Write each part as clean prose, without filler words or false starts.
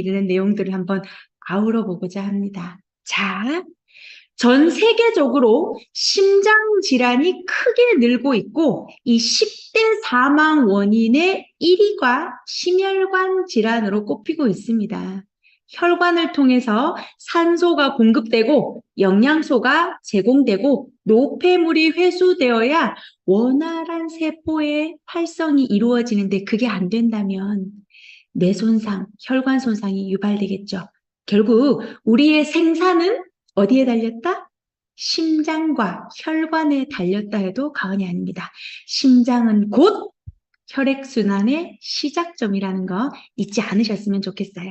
이르는 내용들을 한번 아우러 보고자 합니다. 자, 전 세계적으로 심장 질환이 크게 늘고 있고 이 10대 사망 원인의 1위가 심혈관 질환으로 꼽히고 있습니다. 혈관을 통해서 산소가 공급되고 영양소가 제공되고 노폐물이 회수되어야 원활한 세포의 활성이 이루어지는데 그게 안 된다면 뇌 손상, 혈관 손상이 유발되겠죠. 결국 우리의 생사는 어디에 달렸다? 심장과 혈관에 달렸다 해도 과언이 아닙니다. 심장은 곧 혈액순환의 시작점이라는 거 잊지 않으셨으면 좋겠어요.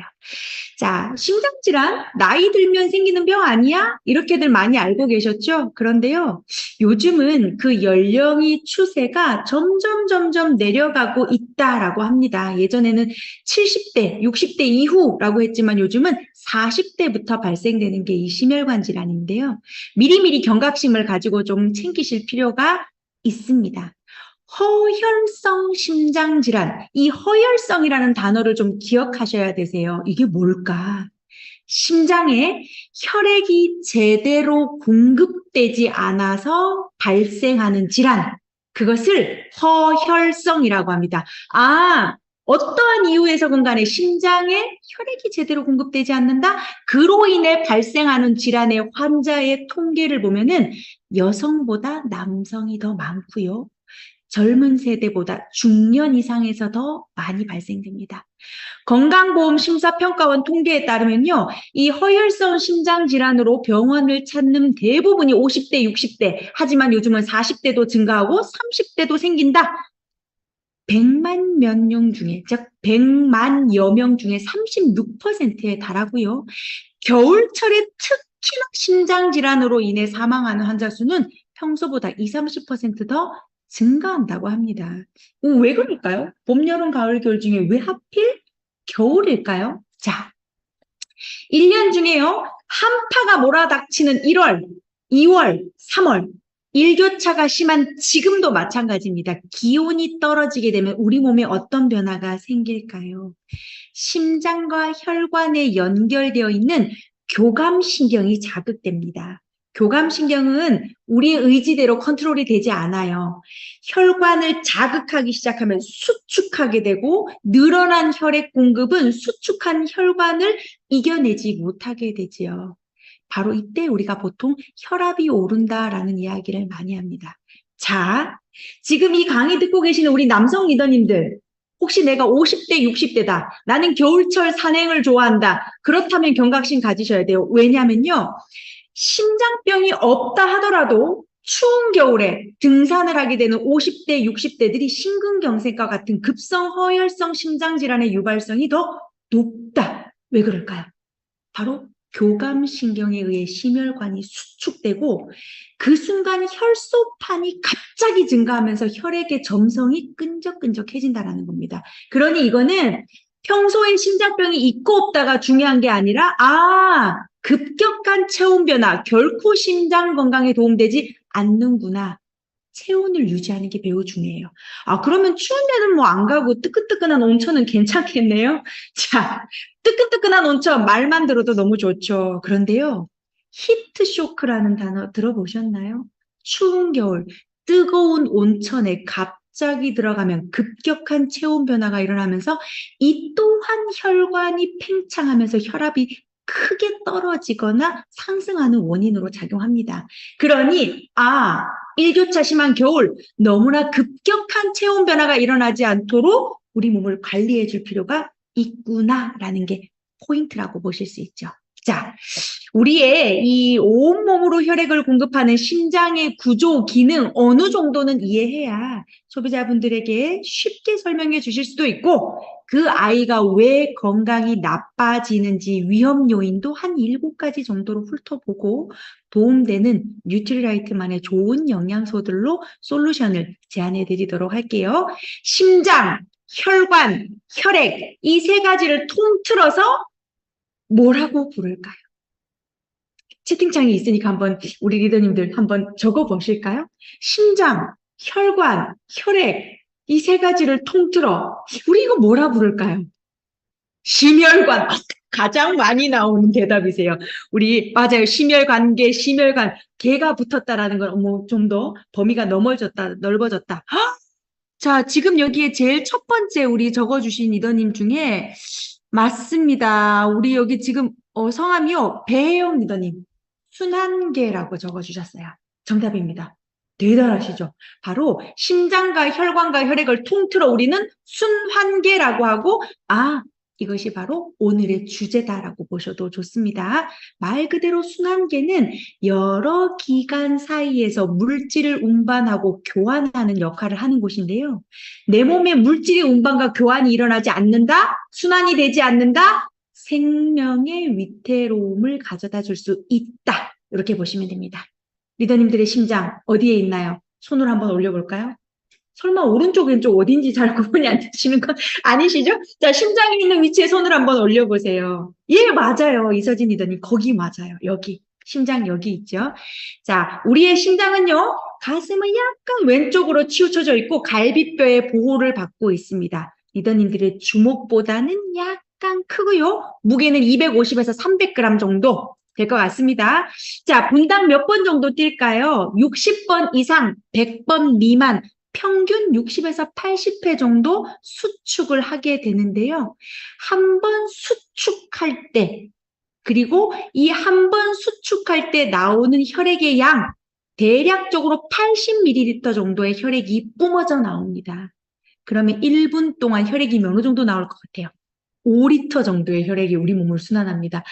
자, 심장질환, 나이 들면 생기는 병 아니야? 이렇게들 많이 알고 계셨죠? 그런데요, 요즘은 그 연령이 추세가 점점 내려가고 있다라고 합니다. 예전에는 70대, 60대 이후라고 했지만 요즘은 40대부터 발생되는 게 이 심혈관 질환인데요. 미리미리 경각심을 가지고 좀 챙기실 필요가 있습니다. 허혈성 심장질환, 이 허혈성이라는 단어를 좀 기억하셔야 되세요. 이게 뭘까? 심장에 혈액이 제대로 공급되지 않아서 발생하는 질환, 그것을 허혈성이라고 합니다. 어떠한 이유에서건 간에 심장에 혈액이 제대로 공급되지 않는다? 그로 인해 발생하는 질환의 환자의 통계를 보면은 여성보다 남성이 더 많고요. 젊은 세대보다 중년 이상에서 더 많이 발생됩니다. 건강보험심사평가원 통계에 따르면요, 이 허혈성 심장질환으로 병원을 찾는 대부분이 50대, 60대, 하지만 요즘은 40대도 증가하고 30대도 생긴다. 100만 몇 명 중에, 즉 100만여 명 중에 36%에 달하고요. 겨울철에 특히나 심장질환으로 인해 사망하는 환자 수는 평소보다 20, 30%더 증가한다고 합니다. 왜 그럴까요? 봄, 여름, 가을, 겨울 중에 왜 하필 겨울일까요? 자, 1년 중에요, 한파가 몰아닥치는 1월, 2월, 3월, 일교차가 심한 지금도 마찬가지입니다. 기온이 떨어지게 되면 우리 몸에 어떤 변화가 생길까요? 심장과 혈관에 연결되어 있는 교감신경이 자극됩니다. 교감신경은 우리의 의지대로 컨트롤이 되지 않아요. 혈관을 자극하기 시작하면 수축하게 되고 늘어난 혈액 공급은 수축한 혈관을 이겨내지 못하게 되지요. 바로 이때 우리가 보통 혈압이 오른다라는 이야기를 많이 합니다. 자, 지금 이 강의 듣고 계시는 우리 남성 리더님들, 혹시 내가 50대, 60대다. 나는 겨울철 산행을 좋아한다. 그렇다면 경각심 가지셔야 돼요. 왜냐면요, 심장병이 없다 하더라도 추운 겨울에 등산을 하게 되는 50대, 60대들이 심근경색과 같은 급성 허혈성 심장질환의 유발성이 더 높다. 왜 그럴까요? 바로 교감신경에 의해 심혈관이 수축되고 그 순간 혈소판이 갑자기 증가하면서 혈액의 점성이 끈적끈적해진다는 겁니다. 그러니 이거는 평소에 심장병이 있고 없다가 중요한 게 아니라 급격한 체온 변화, 결코 심장 건강에 도움되지 않는구나. 체온을 유지하는 게 매우 중요해요. 그러면 추운 데는 뭐 안 가고 뜨끈뜨끈한 온천은 괜찮겠네요. 자, 뜨끈뜨끈한 온천 말만 들어도 너무 좋죠. 그런데요, 히트 쇼크라는 단어 들어보셨나요? 추운 겨울 뜨거운 온천에 갑자기 들어가면 급격한 체온 변화가 일어나면서 이 또한 혈관이 팽창하면서 혈압이 크게 떨어지거나 상승하는 원인으로 작용합니다. 그러니 일교차 심한 겨울, 너무나 급격한 체온 변화가 일어나지 않도록 우리 몸을 관리해 줄 필요가 있구나라는 게 포인트라고 보실 수 있죠. 자, 우리의 이 온몸으로 혈액을 공급하는 심장의 구조, 기능 어느 정도는 이해해야 소비자분들에게 쉽게 설명해 주실 수도 있고 그 아이가 왜 건강이 나빠지는지 위험 요인도 한 7가지 정도로 훑어보고 도움되는 뉴트리라이트만의 좋은 영양소들로 솔루션을 제안해 드리도록 할게요. 심장, 혈관, 혈액 이 3가지를 통틀어서 뭐라고 부를까요? 채팅창이 있으니까 한번 우리 리더님들 한번 적어 보실까요? 심장, 혈관, 혈액 이 3가지를 통틀어 우리 이거 뭐라 부를까요? 심혈관. 가장 많이 나오는 대답이세요. 우리, 맞아요. 심혈관계, 심혈관, 개가 붙었다라는 건, 좀 더 범위가 넓어졌다. 자, 지금 여기에 제일 첫 번째 우리 적어주신 리더님 중에, 맞습니다. 우리 여기 지금, 성함이요. 배혜영 리더님. 순환계라고 적어주셨어요. 정답입니다. 대단하시죠? 바로 심장과 혈관과 혈액을 통틀어 우리는 순환계라고 하고, 이것이 바로 오늘의 주제다라고 보셔도 좋습니다. 말 그대로 순환계는 여러 기관 사이에서 물질을 운반하고 교환하는 역할을 하는 곳인데요. 내 몸에 물질의 운반과 교환이 일어나지 않는다? 순환이 되지 않는다? 생명의 위태로움을 가져다 줄 수 있다. 이렇게 보시면 됩니다. 리더님들의 심장 어디에 있나요? 손으로 한번 올려볼까요? 설마 오른쪽 왼쪽 어딘지 잘 구분이 안 되시는 건 아니시죠? 자, 심장이 있는 위치에 손을 한번 올려보세요. 예, 맞아요. 이서진 리더님 거기 맞아요. 여기 심장 여기 있죠. 자, 우리의 심장은요, 가슴은 약간 왼쪽으로 치우쳐져 있고 갈비뼈의 보호를 받고 있습니다. 리더님들의 주먹보다는 약간 크고요. 무게는 250에서 300g 정도 될 것 같습니다. 자, 분당 몇 번 정도 뛸까요? 60번 이상, 100번 미만, 평균 60에서 80회 정도 수축을 하게 되는데요. 한 번 수축할 때, 그리고 이 한 번 수축할 때 나오는 혈액의 양, 대략적으로 80ml 정도의 혈액이 뿜어져 나옵니다. 그러면 1분 동안 혈액이 어느 정도 나올 것 같아요? 5리터 정도의 혈액이 우리 몸을 순환합니다.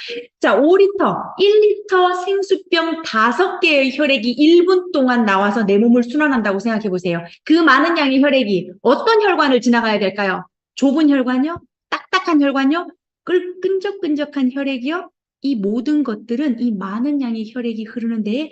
자, 5리터, 1리터 생수병 5개의 혈액이 1분 동안 나와서 내 몸을 순환한다고 생각해 보세요. 그 많은 양의 혈액이 어떤 혈관을 지나가야 될까요? 좁은 혈관이요? 딱딱한 혈관이요? 끈적끈적한 혈액이요? 이 모든 것들은 이 많은 양의 혈액이 흐르는 데에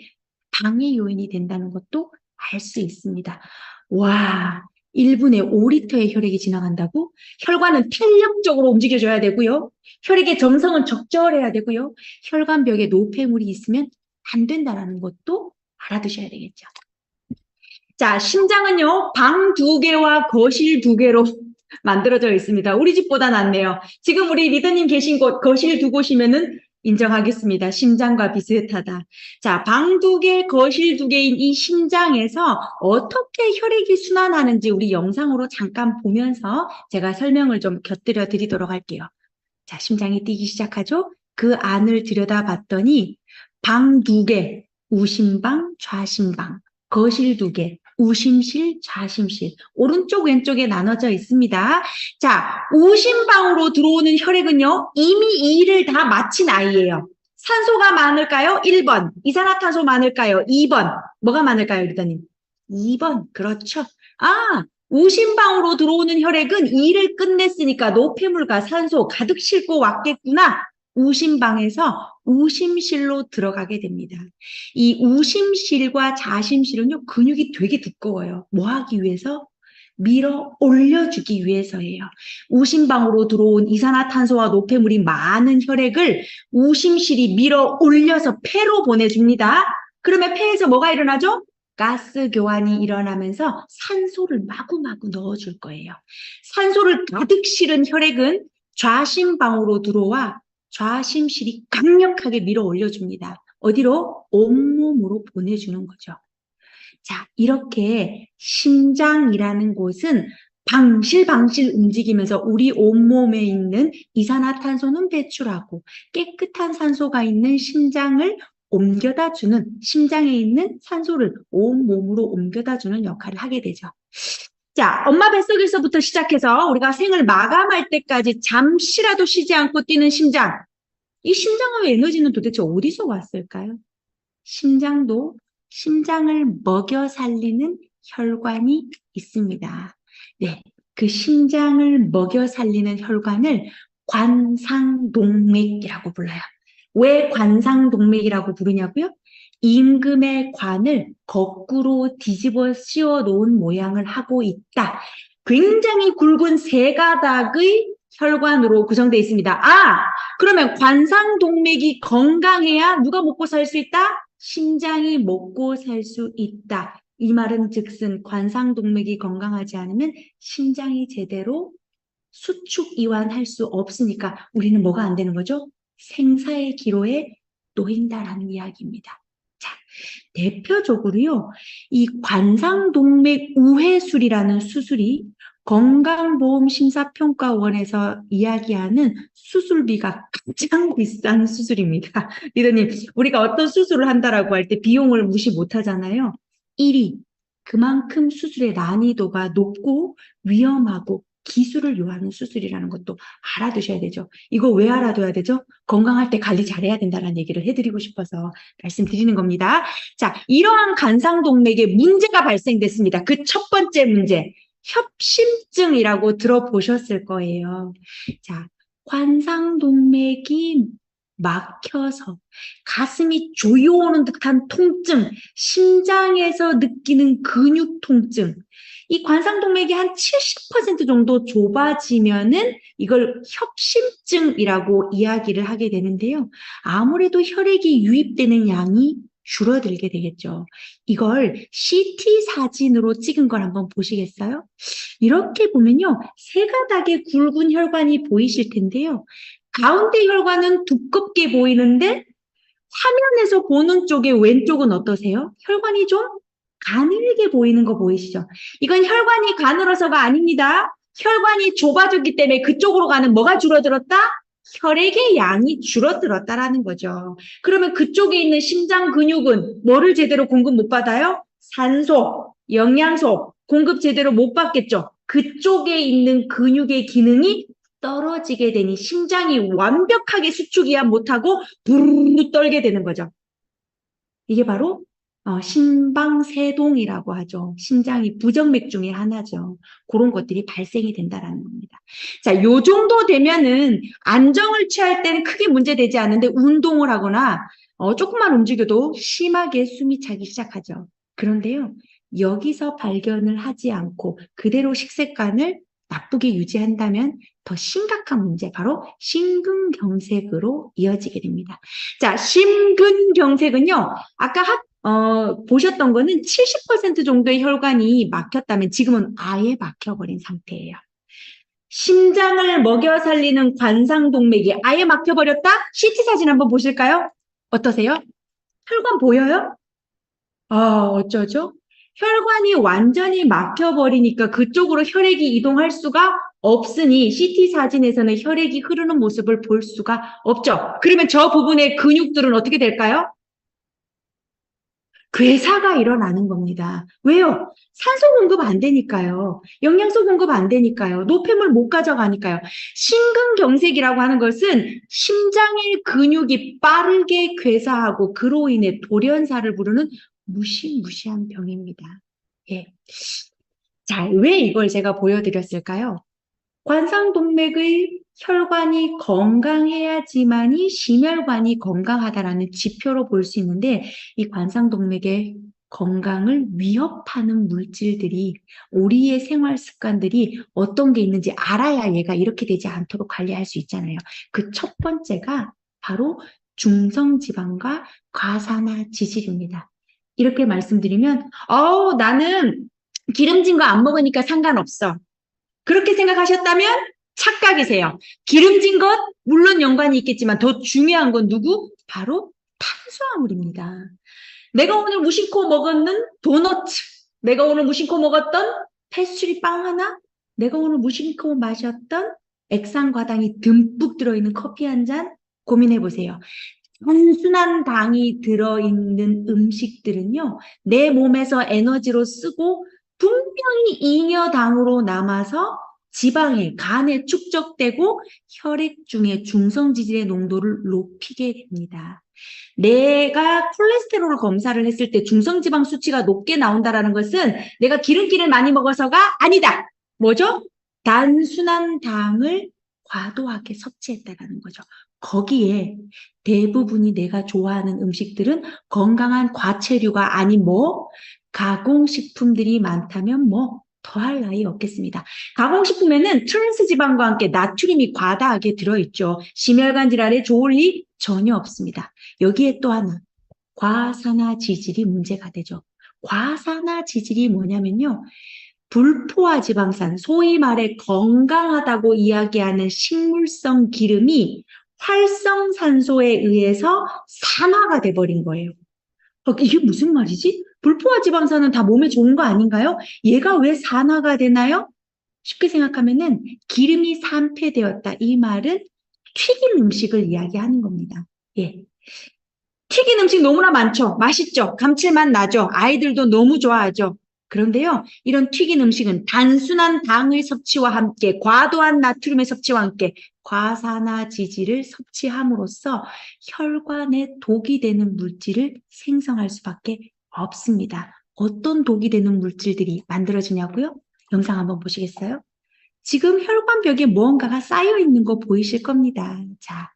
방해 요인이 된다는 것도 알 수 있습니다. 와, 1분에 5리터의 혈액이 지나간다고? 혈관은 탄력적으로 움직여줘야 되고요. 혈액의 정성은 적절해야 되고요. 혈관벽에 노폐물이 있으면 안 된다는 것도 알아두셔야 되겠죠. 자, 심장은요, 방 2개와 거실 2개로 만들어져 있습니다. 우리 집보다 낫네요. 지금 우리 리더님 계신 곳, 거실 2곳이면은 인정하겠습니다. 심장과 비슷하다. 자, 방 2개, 거실 2개인 이 심장에서 어떻게 혈액이 순환하는지 우리 영상으로 잠깐 보면서 제가 설명을 좀 곁들여 드리도록 할게요. 자, 심장이 뛰기 시작하죠? 그 안을 들여다봤더니 방 2개, 우심방, 좌심방, 거실 2개, 우심실, 좌심실, 오른쪽, 왼쪽에 나눠져 있습니다. 자, 우심방으로 들어오는 혈액은요, 이미 이 일을 다 마친 아이예요. 산소가 많을까요? 1번. 이산화탄소 많을까요? 2번. 뭐가 많을까요, 리더님? 2번. 그렇죠. 우심방으로 들어오는 혈액은 이 일을 끝냈으니까 노폐물과 산소 가득 싣고 왔겠구나. 우심방에서 우심실로 들어가게 됩니다. 이 우심실과 좌심실은요, 근육이 되게 두꺼워요. 뭐 하기 위해서? 밀어 올려주기 위해서예요. 우심방으로 들어온 이산화탄소와 노폐물이 많은 혈액을 우심실이 밀어 올려서 폐로 보내줍니다. 그러면 폐에서 뭐가 일어나죠? 가스 교환이 일어나면서 산소를 마구마구 넣어줄 거예요. 산소를 가득 실은 혈액은 좌심방으로 들어와 좌심실이 강력하게 밀어 올려줍니다. 어디로? 온몸으로 보내주는 거죠. 자, 이렇게 심장이라는 곳은 방실방실 움직이면서 우리 온몸에 있는 이산화탄소는 배출하고 깨끗한 산소가 있는 심장을 옮겨다 주는, 심장에 있는 산소를 온몸으로 옮겨다 주는 역할을 하게 되죠. 자, 엄마 뱃속에서부터 시작해서 우리가 생을 마감할 때까지 잠시라도 쉬지 않고 뛰는 심장. 이 심장의 에너지는 도대체 어디서 왔을까요? 심장도 심장을 먹여 살리는 혈관이 있습니다. 네, 그 심장을 먹여 살리는 혈관을 관상동맥이라고 불러요. 왜 관상동맥이라고 부르냐고요? 임금의 관을 거꾸로 뒤집어 씌워 놓은 모양을 하고 있다. 굉장히 굵은 세 가닥의 혈관으로 구성되어 있습니다. 그러면 관상동맥이 건강해야 누가 먹고 살 수 있다? 심장이 먹고 살 수 있다. 이 말은 즉슨 관상동맥이 건강하지 않으면 심장이 제대로 수축 이완할 수 없으니까 우리는 뭐가 안 되는 거죠? 생사의 기로에 놓인다라는 이야기입니다. 자, 대표적으로요, 이 관상동맥 우회술이라는 수술이 건강보험심사평가원에서 이야기하는 수술비가 가장 비싼 수술입니다. 리더님, 우리가 어떤 수술을 한다라고 할 때 비용을 무시 못 하잖아요. 1위, 그만큼 수술의 난이도가 높고 위험하고 기술을 요하는 수술이라는 것도 알아두셔야 되죠. 이거 왜 알아둬야 되죠? 건강할 때 관리 잘해야 된다는 얘기를 해드리고 싶어서 말씀드리는 겁니다. 자, 이러한 간상동맥에 문제가 발생됐습니다. 그 첫 번째 문제, 협심증이라고 들어보셨을 거예요. 자, 관상동맥이 막혀서 가슴이 조여오는 듯한 통증, 심장에서 느끼는 근육 통증, 이 관상동맥이 한 70% 정도 좁아지면은 이걸 협심증이라고 이야기를 하게 되는데요. 아무래도 혈액이 유입되는 양이 줄어들게 되겠죠. 이걸 CT 사진으로 찍은 걸 한번 보시겠어요? 이렇게 보면요, 세 가닥의 굵은 혈관이 보이실 텐데요. 가운데 혈관은 두껍게 보이는데 화면에서 보는 쪽의 왼쪽은 어떠세요? 혈관이 좀 가늘게 보이는 거 보이시죠? 이건 혈관이 가늘어서가 아닙니다. 혈관이 좁아졌기 때문에 그쪽으로 가는 뭐가 줄어들었다? 혈액의 양이 줄어들었다라는 거죠. 그러면 그쪽에 있는 심장 근육은 뭐를 제대로 공급 못 받아요? 산소, 영양소 공급 제대로 못 받겠죠. 그쪽에 있는 근육의 기능이 떨어지게 되니 심장이 완벽하게 수축이야 못하고 부르르 떨게 되는 거죠. 이게 바로 심방세동이라고 하죠. 심장이 부정맥 중에 하나죠. 그런 것들이 발생이 된다라는 겁니다. 자, 요 정도 되면은 안정을 취할 때는 크게 문제되지 않는데 운동을 하거나 조금만 움직여도 심하게 숨이 차기 시작하죠. 그런데요, 여기서 발견을 하지 않고 그대로 식습관을 나쁘게 유지한다면 더 심각한 문제, 바로 심근경색으로 이어지게 됩니다. 자, 심근경색은요, 아까 보셨던 거는 70% 정도의 혈관이 막혔다면 지금은 아예 막혀버린 상태예요. 심장을 먹여 살리는 관상동맥이 아예 막혀버렸다? CT 사진 한번 보실까요? 어떠세요? 혈관 보여요? 어쩌죠? 혈관이 완전히 막혀버리니까 그쪽으로 혈액이 이동할 수가 없으니 CT 사진에서는 혈액이 흐르는 모습을 볼 수가 없죠. 그러면 저 부분의 근육들은 어떻게 될까요? 괴사가 일어나는 겁니다. 왜요? 산소 공급 안 되니까요. 영양소 공급 안 되니까요. 노폐물 못 가져가니까요. 심근경색이라고 하는 것은 심장의 근육이 빠르게 괴사하고 그로 인해 돌연사를 부르는 무시무시한 병입니다. 예. 자, 왜 이걸 제가 보여드렸을까요? 관상동맥의 혈관이 건강해야지만이 심혈관이 건강하다라는 지표로 볼 수 있는데, 이 관상동맥의 건강을 위협하는 물질들이, 우리의 생활 습관들이 어떤 게 있는지 알아야 얘가 이렇게 되지 않도록 관리할 수 있잖아요. 그 첫 번째가 바로 중성지방과 과산화지질입니다. 이렇게 말씀드리면, 나는 기름진 거 안 먹으니까 상관없어. 그렇게 생각하셨다면 착각이세요. 기름진 것 물론 연관이 있겠지만 더 중요한 건 누구? 바로 탄수화물입니다. 내가 오늘 무심코 먹었는 도넛, 내가 오늘 무심코 먹었던 패스트리 빵 하나, 내가 오늘 무심코 마셨던 액상과당이 듬뿍 들어있는 커피 한 잔 고민해 보세요. 단순한 당이 들어있는 음식들은요, 내 몸에서 에너지로 쓰고 분명히 잉여당으로 남아서 지방에, 간에 축적되고 혈액 중에 중성지질의 농도를 높이게 됩니다. 내가 콜레스테롤 검사를 했을 때 중성지방 수치가 높게 나온다는 것은 내가 기름기를 많이 먹어서가 아니다. 뭐죠? 단순한 당을 과도하게 섭취했다는 거죠. 거기에 대부분이 내가 좋아하는 음식들은 건강한 과체류가 아닌 가공식품들이 많다면 더할 나위 없겠습니다. 가공식품에는 트랜스지방과 함께 나트륨이 과다하게 들어있죠. 심혈관 질환에 좋을 리 전혀 없습니다. 여기에 또 하나, 과산화지질이 문제가 되죠. 과산화지질이 뭐냐면요, 불포화 지방산, 소위 말해 건강하다고 이야기하는 식물성 기름이 활성산소에 의해서 산화가 돼버린 거예요. 이게 무슨 말이지? 불포화 지방산은 다 몸에 좋은 거 아닌가요? 얘가 왜 산화가 되나요? 쉽게 생각하면은 기름이 산패되었다. 이 말은 튀긴 음식을 이야기하는 겁니다. 예. 튀긴 음식 너무나 많죠. 맛있죠. 감칠맛 나죠. 아이들도 너무 좋아하죠. 그런데요, 이런 튀긴 음식은 단순한 당의 섭취와 함께 과도한 나트륨의 섭취와 함께 과산화지질을 섭취함으로써 혈관에 독이 되는 물질을 생성할 수밖에 없습니다. 어떤 독이 되는 물질들이 만들어지냐고요? 영상 한번 보시겠어요? 지금 혈관벽에 무언가가 쌓여 있는 거 보이실 겁니다. 자,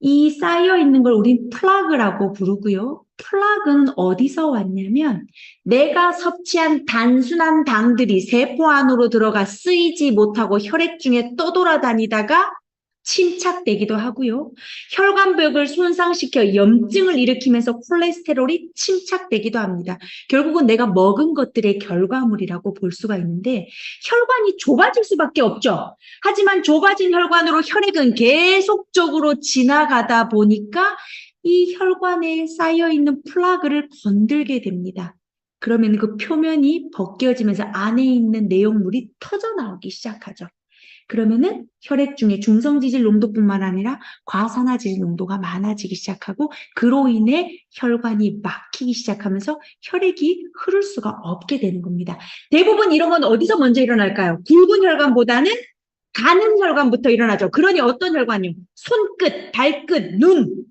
이 쌓여 있는 걸 우린 플라그라고 부르고요. 플라그는 어디서 왔냐면 내가 섭취한 단순한 당들이 세포 안으로 들어가 쓰이지 못하고 혈액 중에 떠돌아다니다가 침착되기도 하고요. 혈관벽을 손상시켜 염증을 일으키면서 콜레스테롤이 침착되기도 합니다. 결국은 내가 먹은 것들의 결과물이라고 볼 수가 있는데 혈관이 좁아질 수밖에 없죠. 하지만 좁아진 혈관으로 혈액은 계속적으로 지나가다 보니까 이 혈관에 쌓여있는 플라그를 건들게 됩니다. 그러면 그 표면이 벗겨지면서 안에 있는 내용물이 터져나오기 시작하죠. 그러면은 혈액 중에 중성지질 농도뿐만 아니라 과산화지질 농도가 많아지기 시작하고 그로 인해 혈관이 막히기 시작하면서 혈액이 흐를 수가 없게 되는 겁니다. 대부분 이런 건 어디서 먼저 일어날까요? 굵은 혈관보다는 가는 혈관부터 일어나죠. 그러니 어떤 혈관이요? 손끝, 발끝, 눈,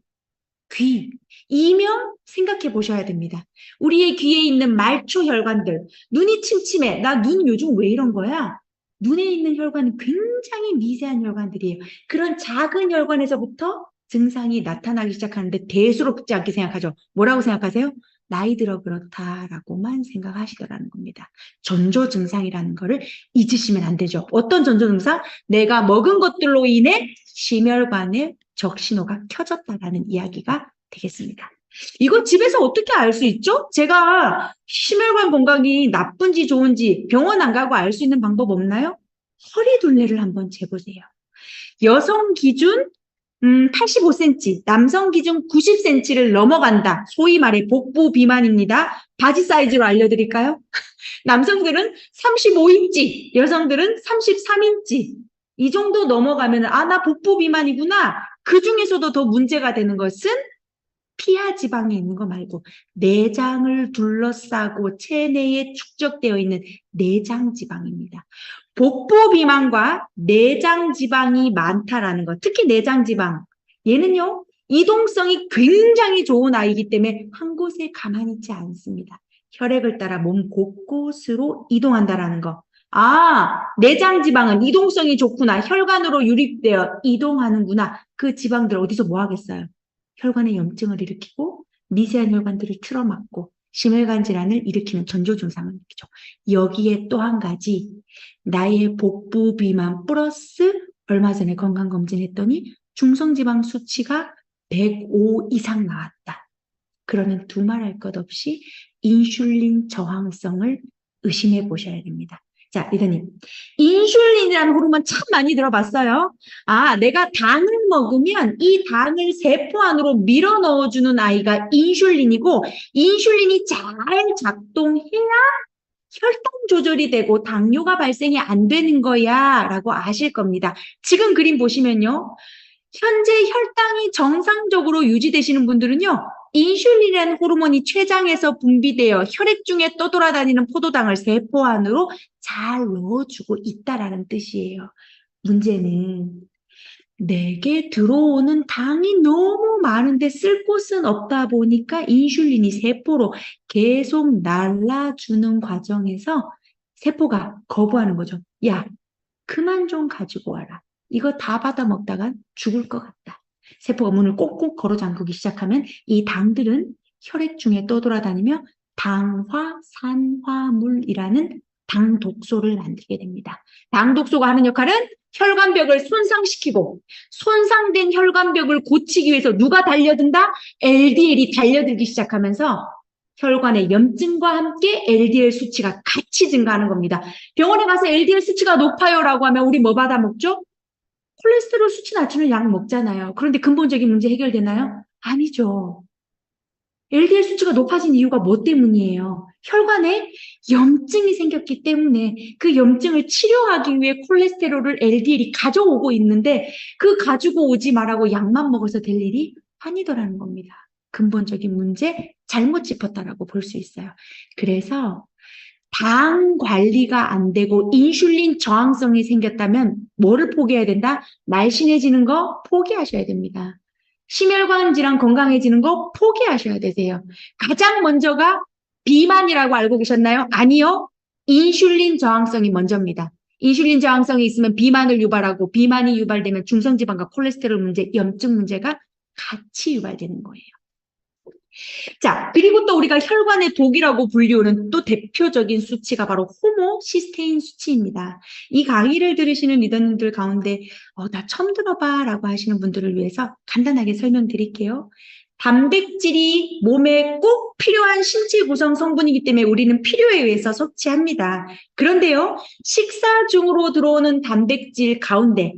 귀. 이명 생각해 보셔야 됩니다. 우리의 귀에 있는 말초 혈관들. 눈이 침침해. 나 눈 요즘 왜 이런 거야? 눈에 있는 혈관은 굉장히 미세한 혈관들이에요. 그런 작은 혈관에서부터 증상이 나타나기 시작하는데 대수롭지 않게 생각하죠. 뭐라고 생각하세요? 나이 들어 그렇다라고만 생각하시더라는 겁니다. 전조 증상이라는 거를 잊으시면 안 되죠. 어떤 전조 증상? 내가 먹은 것들로 인해 심혈관의 적신호가 켜졌다라는 이야기가 되겠습니다. 이거 집에서 어떻게 알 수 있죠? 제가 심혈관 건강이 나쁜지 좋은지 병원 안 가고 알 수 있는 방법 없나요? 허리 둘레를 한번 재보세요. 여성 기준 85cm, 남성 기준 90cm를 넘어간다. 소위 말해 복부 비만입니다. 바지 사이즈로 알려드릴까요? 남성들은 35인치, 여성들은 33인치. 이 정도 넘어가면 나 복부 비만이구나. 그 중에서도 더 문제가 되는 것은 피하 지방에 있는 거 말고 내장을 둘러싸고 체내에 축적되어 있는 내장 지방입니다. 복부 비만과 내장 지방이 많다라는 것, 특히 내장 지방. 얘는요, 이동성이 굉장히 좋은 아이이기 때문에 한 곳에 가만히 있지 않습니다. 혈액을 따라 몸 곳곳으로 이동한다라는 거. 내장 지방은 이동성이 좋구나. 혈관으로 유입되어 이동하는구나. 그 지방들 어디서 뭐 하겠어요? 혈관에 염증을 일으키고 미세한 혈관들을 틀어막고 심혈관 질환을 일으키는 전조 증상을 일으키죠. 여기에 또 한 가지 나의 복부 비만 플러스 얼마 전에 건강검진했더니 중성지방 수치가 105 이상 나왔다. 그러면 두말할 것 없이 인슐린 저항성을 의심해 보셔야 됩니다. 자, 리더님, 인슐린이라는 호르몬 참 많이 들어봤어요. 내가 당을 먹으면 이 당을 세포 안으로 밀어 넣어주는 아이가 인슐린이고, 인슐린이 잘 작동해야 혈당 조절이 되고 당뇨가 발생이 안 되는 거야 라고 아실 겁니다. 지금 그림 보시면요. 현재 혈당이 정상적으로 유지되시는 분들은요. 인슐린이라는 호르몬이 췌장에서 분비되어 혈액 중에 떠돌아다니는 포도당을 세포 안으로 잘 넣어주고 있다라는 뜻이에요. 문제는 내게 들어오는 당이 너무 많은데 쓸 곳은 없다 보니까 인슐린이 세포로 계속 날라주는 과정에서 세포가 거부하는 거죠. 야, 그만 좀 가지고 와라. 이거 다 받아 먹다가 죽을 것 같다. 세포가 문을 꼭꼭 걸어 잠그기 시작하면 이 당들은 혈액 중에 떠돌아다니며 당화산화물이라는 당 독소를 만들게 됩니다. 당 독소가 하는 역할은 혈관벽을 손상시키고 손상된 혈관벽을 고치기 위해서 누가 달려든다? LDL이 달려들기 시작하면서 혈관의 염증과 함께 LDL 수치가 같이 증가하는 겁니다. 병원에 가서 LDL 수치가 높아요라고 하면 우리 뭐 받아 먹죠? 콜레스테롤 수치 낮추는 약 먹잖아요. 그런데 근본적인 문제 해결되나요? 아니죠. LDL 수치가 높아진 이유가 뭐 때문이에요? 혈관에 염증이 생겼기 때문에 그 염증을 치료하기 위해 콜레스테롤을 LDL이 가져오고 있는데 그 가지고 오지 말라고 약만 먹어서 될 일이 아니더라는 겁니다. 근본적인 문제 잘못 짚었다라고 볼 수 있어요. 그래서 당 관리가 안 되고 인슐린 저항성이 생겼다면 뭐를 포기해야 된다? 날씬해지는 거 포기하셔야 됩니다. 심혈관 질환 건강해지는 거 포기하셔야 되세요. 가장 먼저가 비만이라고 알고 계셨나요? 아니요. 인슐린 저항성이 먼저입니다. 인슐린 저항성이 있으면 비만을 유발하고 비만이 유발되면 중성지방과 콜레스테롤 문제, 염증 문제가 같이 유발되는 거예요. 자, 그리고 또 우리가 혈관의 독이라고 불리우는 또 대표적인 수치가 바로 호모시스테인 수치입니다. 이 강의를 들으시는 리더님들 가운데 나 처음 들어봐 라고 하시는 분들을 위해서 간단하게 설명드릴게요. 단백질이 몸에 꼭 필요한 신체 구성 성분이기 때문에 우리는 필요에 의해서 섭취합니다. 그런데요, 식사 중으로 들어오는 단백질 가운데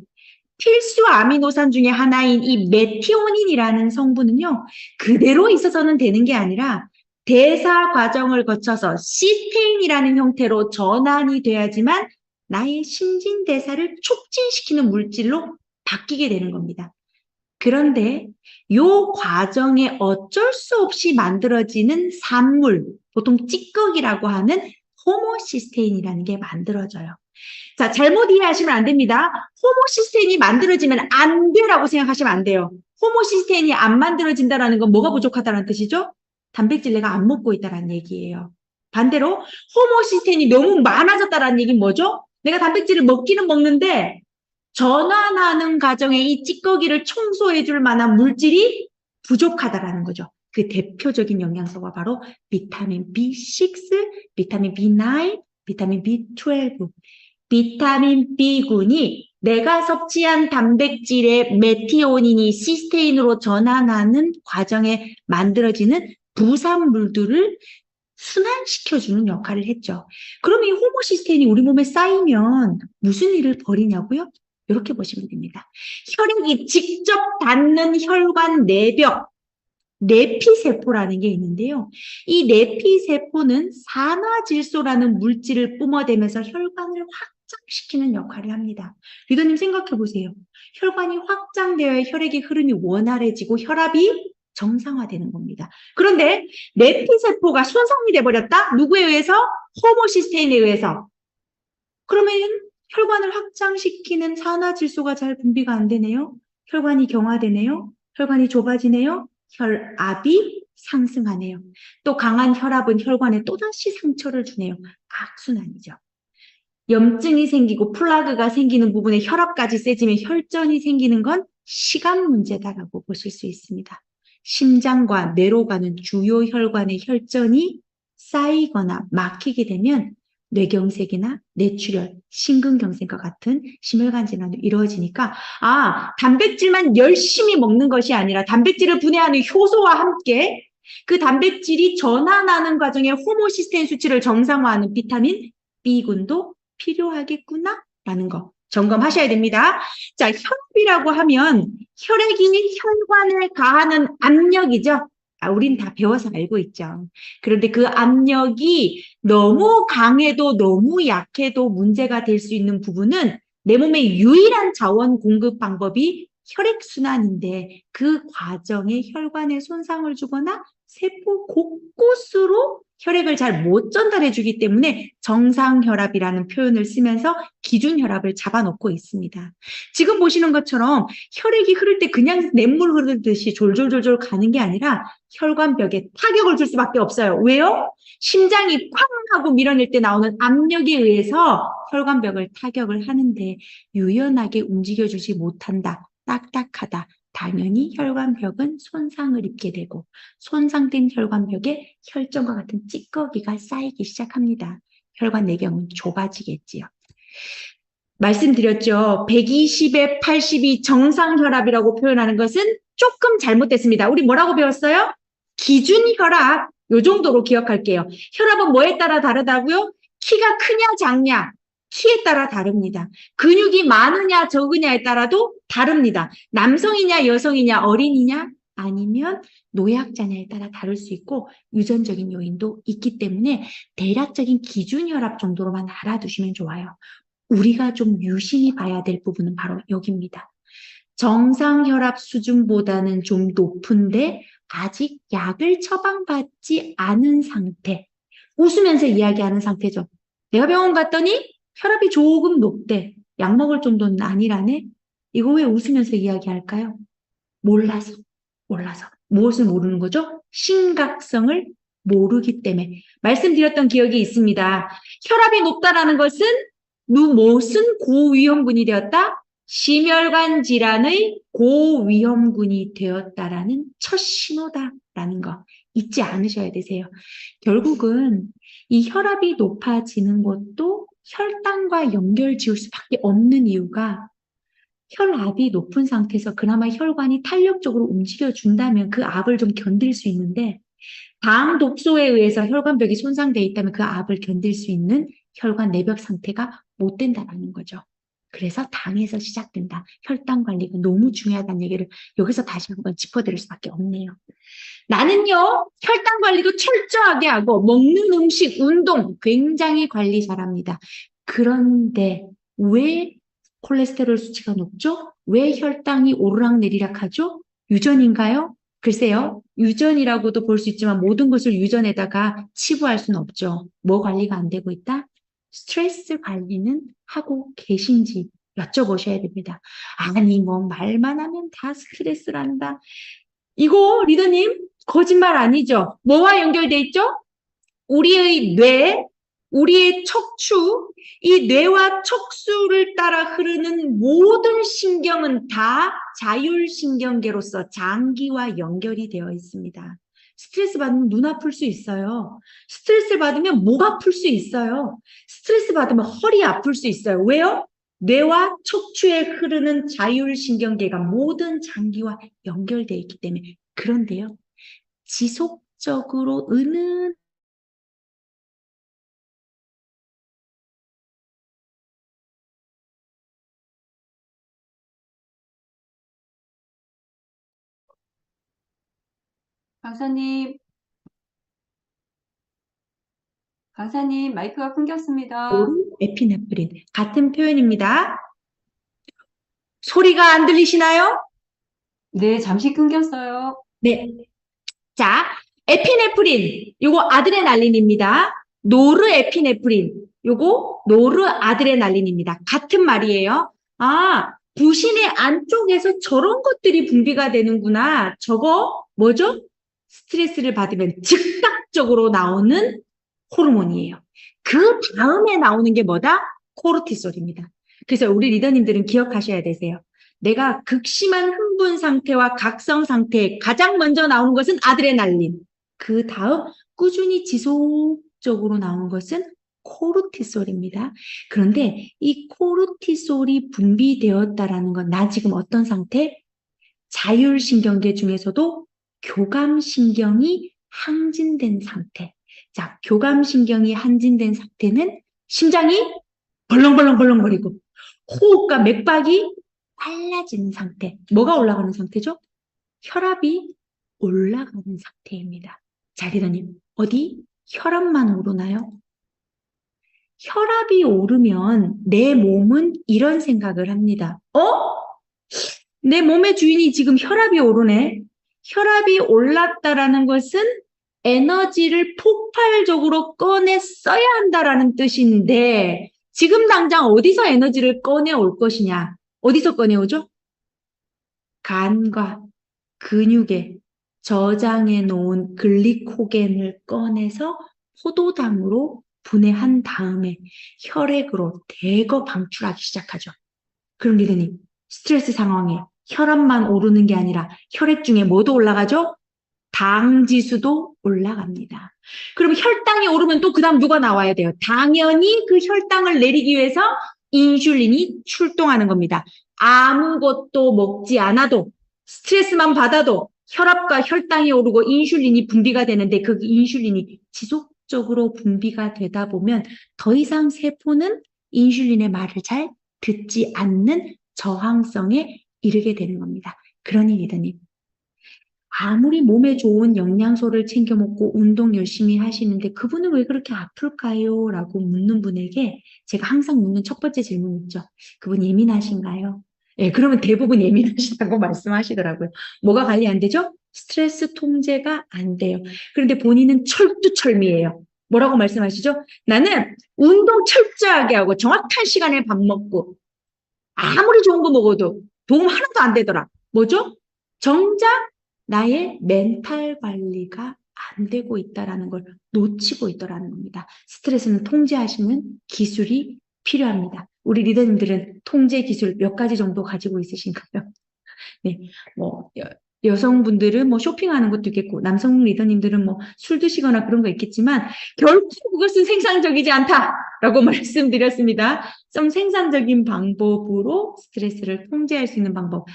필수 아미노산 중에 하나인 이 메티오닌이라는 성분은요, 그대로 있어서는 되는 게 아니라 대사 과정을 거쳐서 시스테인이라는 형태로 전환이 돼야지만 나의 신진대사를 촉진시키는 물질로 바뀌게 되는 겁니다. 그런데 이 과정에 어쩔 수 없이 만들어지는 산물, 보통 찌꺼기라고 하는 호모시스테인이라는 게 만들어져요. 자, 잘못 이해하시면 안 됩니다. 호모시스테인이 만들어지면 안 돼라고 생각하시면 안 돼요. 호모시스테인이 안 만들어진다는 건 뭐가 부족하다는 뜻이죠? 단백질 내가 안 먹고 있다는 얘기예요. 반대로 호모시스테인이 너무 많아졌다는 얘기는 뭐죠? 내가 단백질을 먹기는 먹는데 전환하는 과정에 이 찌꺼기를 청소해 줄 만한 물질이 부족하다라는 거죠. 그 대표적인 영양소가 바로 비타민 B6, 비타민 B9, 비타민 B12. 비타민 B군이 내가 섭취한 단백질의 메티오닌이 시스테인으로 전환하는 과정에 만들어지는 부산물들을 순환시켜주는 역할을 했죠. 그럼 이 호모시스테인이 우리 몸에 쌓이면 무슨 일을 벌이냐고요? 이렇게 보시면 됩니다. 혈액이 직접 닿는 혈관 내벽, 내피세포라는 게 있는데요. 이 내피세포는 산화질소라는 물질을 뿜어대면서 혈관을 확장시키는 역할을 합니다. 리더님 생각해 보세요. 혈관이 확장되어야 혈액의 흐름이 원활해지고 혈압이 정상화되는 겁니다. 그런데 내피세포가 손상이 돼버렸다? 누구에 의해서? 호모시스테인에 의해서. 그러면 혈관을 확장시키는 산화질소가 잘 분비가 안 되네요. 혈관이 경화되네요. 혈관이 좁아지네요. 혈압이 상승하네요. 또 강한 혈압은 혈관에 또다시 상처를 주네요. 악순환이죠. 염증이 생기고 플라그가 생기는 부분에 혈압까지 세지면 혈전이 생기는 건 시간 문제다라고 보실 수 있습니다. 심장과 뇌로 가는 주요 혈관의 혈전이 쌓이거나 막히게 되면 뇌경색이나 뇌출혈, 심근경색과 같은 심혈관 질환이 이루어지니까 단백질만 열심히 먹는 것이 아니라 단백질을 분해하는 효소와 함께 그 단백질이 전환하는 과정에 호모시스테인 수치를 정상화하는 비타민 B군도 필요하겠구나라는 거 점검하셔야 됩니다. 자, 혈압이라고 하면 혈액이 혈관을 가하는 압력이죠. 우린 다 배워서 알고 있죠. 그런데 그 압력이 너무 강해도 너무 약해도 문제가 될 수 있는 부분은 내 몸의 유일한 자원 공급 방법이 혈액순환인데 그 과정에 혈관에 손상을 주거나 세포 곳곳으로 혈액을 잘 못 전달해 주기 때문에 정상혈압이라는 표현을 쓰면서 기준혈압을 잡아놓고 있습니다. 지금 보시는 것처럼 혈액이 흐를 때 그냥 냇물 흐르듯이 졸졸졸졸 가는 게 아니라 혈관벽에 타격을 줄 수밖에 없어요. 왜요? 심장이 쾅 하고 밀어낼 때 나오는 압력에 의해서 혈관벽을 타격을 하는데 유연하게 움직여주지 못한다. 딱딱하다. 당연히 혈관벽은 손상을 입게 되고 손상된 혈관벽에 혈전과 같은 찌꺼기가 쌓이기 시작합니다. 혈관 내경은 좁아지겠지요. 말씀드렸죠. 120에 80이 정상혈압이라고 표현하는 것은 조금 잘못됐습니다. 우리 뭐라고 배웠어요? 기준혈압 요 정도로 기억할게요. 혈압은 뭐에 따라 다르다고요? 키가 크냐 작냐? 키에 따라 다릅니다. 근육이 많으냐 적으냐에 따라도 다릅니다. 남성이냐 여성이냐 어린이냐 아니면 노약자냐에 따라 다를 수 있고 유전적인 요인도 있기 때문에 대략적인 기준 혈압 정도로만 알아두시면 좋아요. 우리가 좀 유심히 봐야 될 부분은 바로 여기입니다. 정상 혈압 수준보다는 좀 높은데 아직 약을 처방받지 않은 상태. 웃으면서 이야기하는 상태죠. 내가 병원 갔더니 혈압이 조금 높대. 약 먹을 정도는 아니라네. 이거 왜 웃으면서 이야기할까요? 몰라서. 무엇을 모르는 거죠? 심각성을 모르기 때문에. 말씀드렸던 기억이 있습니다. 혈압이 높다라는 것은 무슨 고위험군이 되었다? 심혈관 질환의 고위험군이 되었다라는 첫 신호다라는 거 잊지 않으셔야 되세요. 결국은 이 혈압이 높아지는 것도 혈당과 연결 지을 수밖에 없는 이유가 혈압이 높은 상태에서 그나마 혈관이 탄력적으로 움직여준다면 그 압을 좀 견딜 수 있는데 당 독소에 의해서 혈관벽이 손상되어 있다면 그 압을 견딜 수 있는 혈관 내벽 상태가 못 된다는 거죠. 그래서 당에서 시작된다. 혈당 관리가 너무 중요하다는 얘기를 여기서 다시 한번 짚어드릴 수밖에 없네요. 나는요, 혈당 관리도 철저하게 하고 먹는 음식, 운동 굉장히 관리 잘합니다. 그런데 왜 콜레스테롤 수치가 높죠? 왜 혈당이 오르락내리락 하죠? 유전인가요? 글쎄요, 유전이라고도 볼 수 있지만 모든 것을 유전에다가 치부할 수는 없죠. 뭐 관리가 안 되고 있다? 스트레스 관리는 하고 계신지 여쭤보셔야 됩니다. 아니, 뭐 말만 하면 다 스트레스란다. 이거 리더님 거짓말 아니죠? 뭐와 연결돼 있죠? 우리의 뇌, 우리의 척추, 이 뇌와 척수를 따라 흐르는 모든 신경은 다 자율신경계로서 장기와 연결이 되어 있습니다. 스트레스 받으면 눈 아플 수 있어요. 스트레스 받으면 목 아플 수 있어요. 스트레스 받으면 허리 아플 수 있어요. 왜요? 뇌와 척추에 흐르는 자율신경계가 모든 장기와 연결되어 있기 때문에. 그런데요, 지속적으로 강사님, 강사님, 마이크가 끊겼습니다. 에피네프린 같은 표현입니다. 소리가 안 들리시나요? 네, 잠시 끊겼어요. 네. 자, 에피네프린, 요거 아드레날린입니다. 노르에피네프린, 요거 노르아드레날린입니다. 같은 말이에요. 아, 부신의 안쪽에서 저런 것들이 분비가 되는구나. 저거 뭐죠? 스트레스를 받으면 즉각적으로 나오는 호르몬이에요. 그 다음에 나오는 게 뭐다? 코르티솔입니다. 그래서 우리 리더님들은 기억하셔야 되세요. 내가 극심한 흥분 상태와 각성 상태에 가장 먼저 나오는 것은 아드레날린. 그 다음 꾸준히 지속적으로 나오는 것은 코르티솔입니다. 그런데 이 코르티솔이 분비되었다라는 건 나 지금 어떤 상태? 자율신경계 중에서도 교감신경이 항진된 상태. 자, 교감신경이 항진된 상태는 심장이 벌렁벌렁거리고 호흡과 맥박이 빨라지는 상태. 뭐가 올라가는 상태죠? 혈압이 올라가는 상태입니다. 자, 리더님, 어디? 혈압만 오르나요? 혈압이 오르면 내 몸은 이런 생각을 합니다. 내 몸의 주인이 지금 혈압이 오르네. 혈압이 올랐다라는 것은 에너지를 폭발적으로 꺼내 써야 한다라는 뜻인데 지금 당장 어디서 에너지를 꺼내올 것이냐? 어디서 꺼내오죠? 간과 근육에 저장해 놓은 글리코겐을 꺼내서 포도당으로 분해한 다음에 혈액으로 대거 방출하기 시작하죠. 그럼 리더님, 스트레스 상황에 혈압만 오르는 게 아니라 혈액 중에 뭐도 올라가죠? 당 지수도 올라갑니다. 그럼 혈당이 오르면 또 그 다음 누가 나와야 돼요? 당연히 그 혈당을 내리기 위해서 인슐린이 출동하는 겁니다. 아무것도 먹지 않아도 스트레스만 받아도 혈압과 혈당이 오르고 인슐린이 분비가 되는데 그 인슐린이 지속적으로 분비가 되다 보면 더 이상 세포는 인슐린의 말을 잘 듣지 않는 저항성에 이르게 되는 겁니다. 그러니 리더님, 아무리 몸에 좋은 영양소를 챙겨 먹고 운동 열심히 하시는데 그분은 왜 그렇게 아플까요? 라고 묻는 분에게 제가 항상 묻는 첫 번째 질문 있죠. 그분 예민하신가요? 예, 그러면 대부분 예민하시다고 말씀하시더라고요. 뭐가 관리 안 되죠? 스트레스 통제가 안 돼요. 그런데 본인은 철두철미예요. 뭐라고 말씀하시죠? 나는 운동 철저하게 하고 정확한 시간에 밥 먹고 아무리 좋은 거 먹어도 도움 하나도 안 되더라. 뭐죠? 정작 나의 멘탈 관리가 안 되고 있다라는 걸 놓치고 있더라는 겁니다. 스트레스는 통제하시는 기술이 필요합니다. 우리 리더님들은 통제 기술 몇 가지 정도 가지고 있으신가요? 네, 뭐 여성분들은 뭐 쇼핑하는 것도 있겠고 남성 리더님들은 뭐 술 드시거나 그런 거 있겠지만 결코 그것은 생산적이지 않다라고 말씀드렸습니다. 좀 생산적인 방법으로 스트레스를 통제할 수 있는 방법.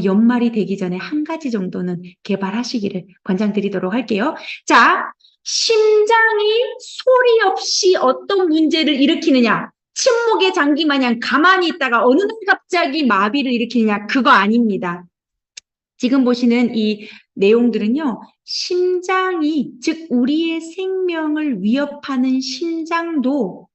연말이 되기 전에 한 가지 정도는 개발하시기를 권장드리도록 할게요. 자, 심장이 소리 없이 어떤 문제를 일으키느냐? 침묵의 장기 마냥 가만히 있다가 어느 날 갑자기 마비를 일으키느냐? 그거 아닙니다. 지금 보시는 이 내용들은요, 심장이, 즉, 우리의 생명을 위협하는 심장도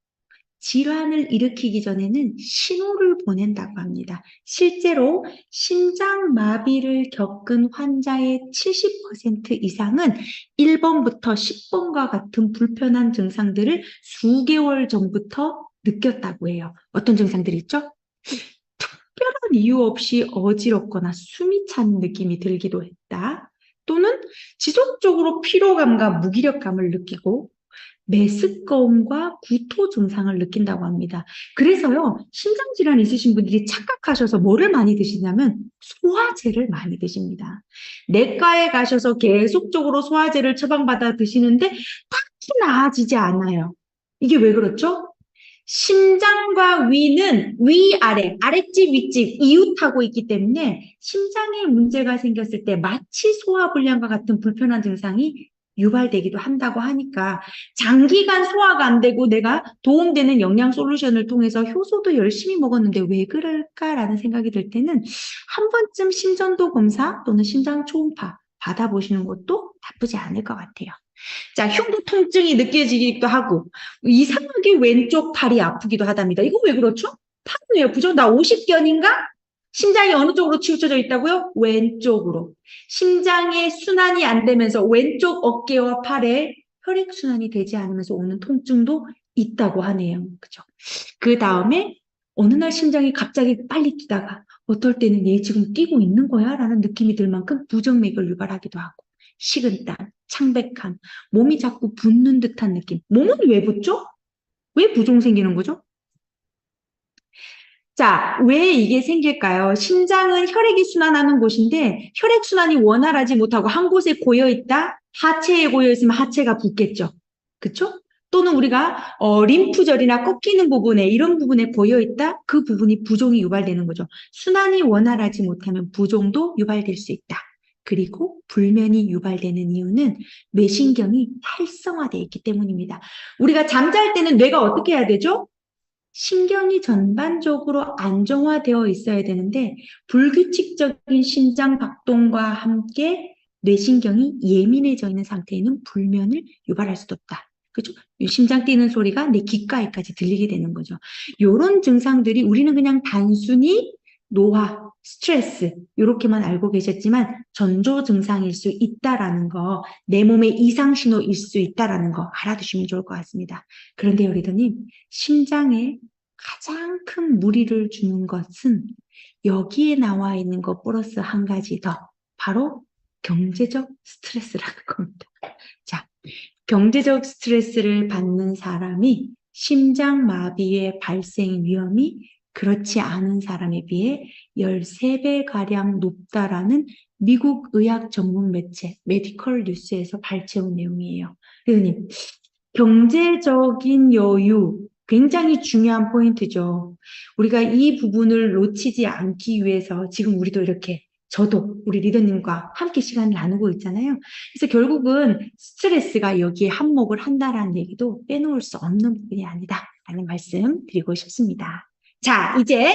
질환을 일으키기 전에는 신호를 보낸다고 합니다. 실제로 심장마비를 겪은 환자의 70% 이상은 1번부터 10번과 같은 불편한 증상들을 수개월 전부터 느꼈다고 해요. 어떤 증상들이 있죠? 특별한 이유 없이 어지럽거나 숨이 찬 느낌이 들기도 했다. 또는 지속적으로 피로감과 무기력감을 느끼고 메스꺼움과 구토 증상을 느낀다고 합니다. 그래서요, 심장질환 있으신 분들이 착각하셔서 뭐를 많이 드시냐면 소화제를 많이 드십니다. 내과에 가셔서 계속적으로 소화제를 처방받아 드시는데 딱히 나아지지 않아요. 이게 왜 그렇죠? 심장과 위는 위아래, 아랫집, 윗집 이웃하고 있기 때문에 심장에 문제가 생겼을 때 마치 소화불량과 같은 불편한 증상이 유발되기도 한다고 하니까 장기간 소화가 안 되고 내가 도움되는 영양 솔루션을 통해서 효소도 열심히 먹었는데 왜 그럴까라는 생각이 들 때는 한 번쯤 심전도 검사 또는 심장 초음파 받아보시는 것도 나쁘지 않을 것 같아요. 자, 흉부 통증이 느껴지기도 하고 이상하게 왼쪽 팔이 아프기도 하답니다. 이거 왜 그렇죠? 팔은 왜 아프죠? 나 50견인가? 심장이 어느 쪽으로 치우쳐져 있다고요? 왼쪽으로. 심장의 순환이 안 되면서 왼쪽 어깨와 팔에 혈액순환이 되지 않으면서 오는 통증도 있다고 하네요. 그죠? 그 다음에 어느 날 심장이 갑자기 빨리 뛰다가 어떨 때는 얘 지금 뛰고 있는 거야? 라는 느낌이 들 만큼 부정맥을 유발하기도 하고 식은땀, 창백함, 몸이 자꾸 붓는 듯한 느낌. 몸은 왜 붓죠? 왜 부종 생기는 거죠? 자, 왜 이게 생길까요? 심장은 혈액이 순환하는 곳인데 혈액순환이 원활하지 못하고 한 곳에 고여있다? 하체에 고여있으면 하체가 붓겠죠. 그쵸? 또는 우리가 림프절이나 꺾이는 부분에 이런 부분에 고여있다? 그 부분이 부종이 유발되는 거죠. 순환이 원활하지 못하면 부종도 유발될 수 있다. 그리고 불면이 유발되는 이유는 뇌신경이 활성화되어 있기 때문입니다. 우리가 잠잘 때는 뇌가 어떻게 해야 되죠? 신경이 전반적으로 안정화되어 있어야 되는데 불규칙적인 심장 박동과 함께 뇌신경이 예민해져 있는 상태에는 불면을 유발할 수도 없다. 그렇죠? 심장 뛰는 소리가 내 귓가에까지 들리게 되는 거죠. 이런 증상들이 우리는 그냥 단순히 노화, 스트레스 이렇게만 알고 계셨지만 전조 증상일 수 있다라는 거, 내 몸의 이상 신호일 수 있다라는 거 알아두시면 좋을 것 같습니다. 그런데요, 리더님, 심장에 가장 큰 무리를 주는 것은 여기에 나와 있는 것 플러스 한 가지 더, 바로 경제적 스트레스라는 겁니다. 자, 경제적 스트레스를 받는 사람이 심장마비의 발생 위험이 그렇지 않은 사람에 비해 13배가량 높다라는 미국 의학 전문 매체 메디컬 뉴스에서 발췌한 내용이에요. 의원님, 경제적인 여유 굉장히 중요한 포인트죠. 우리가 이 부분을 놓치지 않기 위해서 지금 우리도 이렇게 저도 우리 리더님과 함께 시간을 나누고 있잖아요. 그래서 결국은 스트레스가 여기에 한몫을 한다라는 얘기도 빼놓을 수 없는 부분이 아니다라는 말씀 드리고 싶습니다. 자, 이제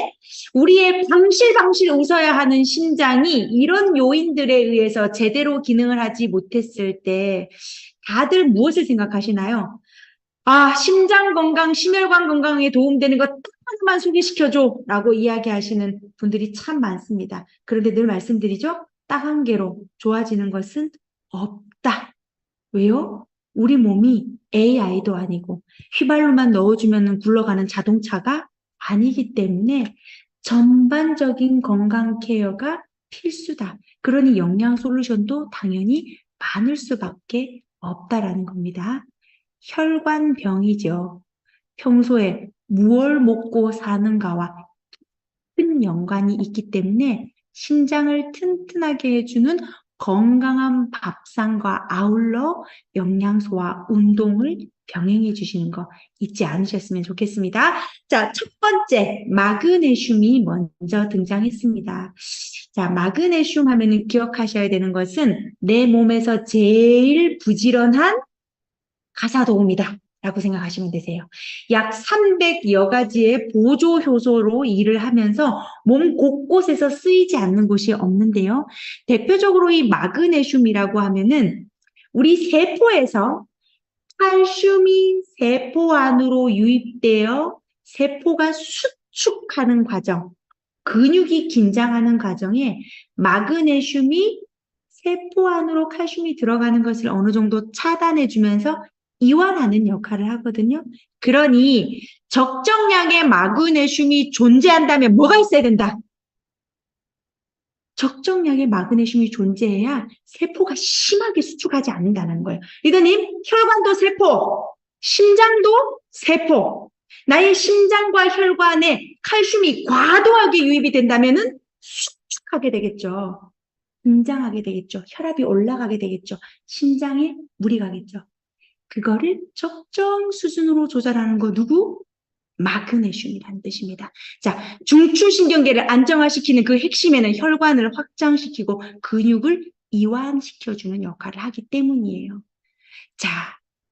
우리의 방실방실 웃어야 하는 심장이 이런 요인들에 의해서 제대로 기능을 하지 못했을 때 다들 무엇을 생각하시나요? 아, 심장 건강, 심혈관 건강에 도움되는 것 딱 하나만 소개시켜줘 라고 이야기하시는 분들이 참 많습니다. 그런데 늘 말씀드리죠? 딱 한 개로 좋아지는 것은 없다. 왜요? 우리 몸이 AI도 아니고 휘발유만 넣어주면 굴러가는 자동차가 아니기 때문에 전반적인 건강 케어가 필수다. 그러니 영양 솔루션도 당연히 많을 수밖에 없다라는 겁니다. 혈관병이죠. 평소에 무얼 먹고 사는가와 큰 연관이 있기 때문에 신장을 튼튼하게 해주는 건강한 밥상과 아울러 영양소와 운동을 병행해 주시는 거 잊지 않으셨으면 좋겠습니다. 자, 첫 번째, 마그네슘이 먼저 등장했습니다. 자, 마그네슘 하면은 기억하셔야 되는 것은 내 몸에서 제일 부지런한 가사도우미다 라고 생각하시면 되세요. 약 300여 가지의 보조 효소로 일을 하면서 몸 곳곳에서 쓰이지 않는 곳이 없는데요. 대표적으로 이 마그네슘이라고 하면은 우리 세포에서 칼슘이 세포 안으로 유입되어 세포가 수축하는 과정, 근육이 긴장하는 과정에 마그네슘이 세포 안으로 칼슘이 들어가는 것을 어느 정도 차단해주면서 이완하는 역할을 하거든요. 그러니 적정량의 마그네슘이 존재한다면 뭐가 있어야 된다? 적정량의 마그네슘이 존재해야 세포가 심하게 수축하지 않는다는 거예요. 리더님, 혈관도 세포, 심장도 세포. 나의 심장과 혈관에 칼슘이 과도하게 유입이 된다면은 수축하게 되겠죠. 긴장하게 되겠죠. 혈압이 올라가게 되겠죠. 심장에 무리 가겠죠. 그거를 적정 수준으로 조절하는 거 누구? 마그네슘이라는 뜻입니다. 자, 중추신경계를 안정화시키는 그 핵심에는 혈관을 확장시키고 근육을 이완시켜주는 역할을 하기 때문이에요. 자,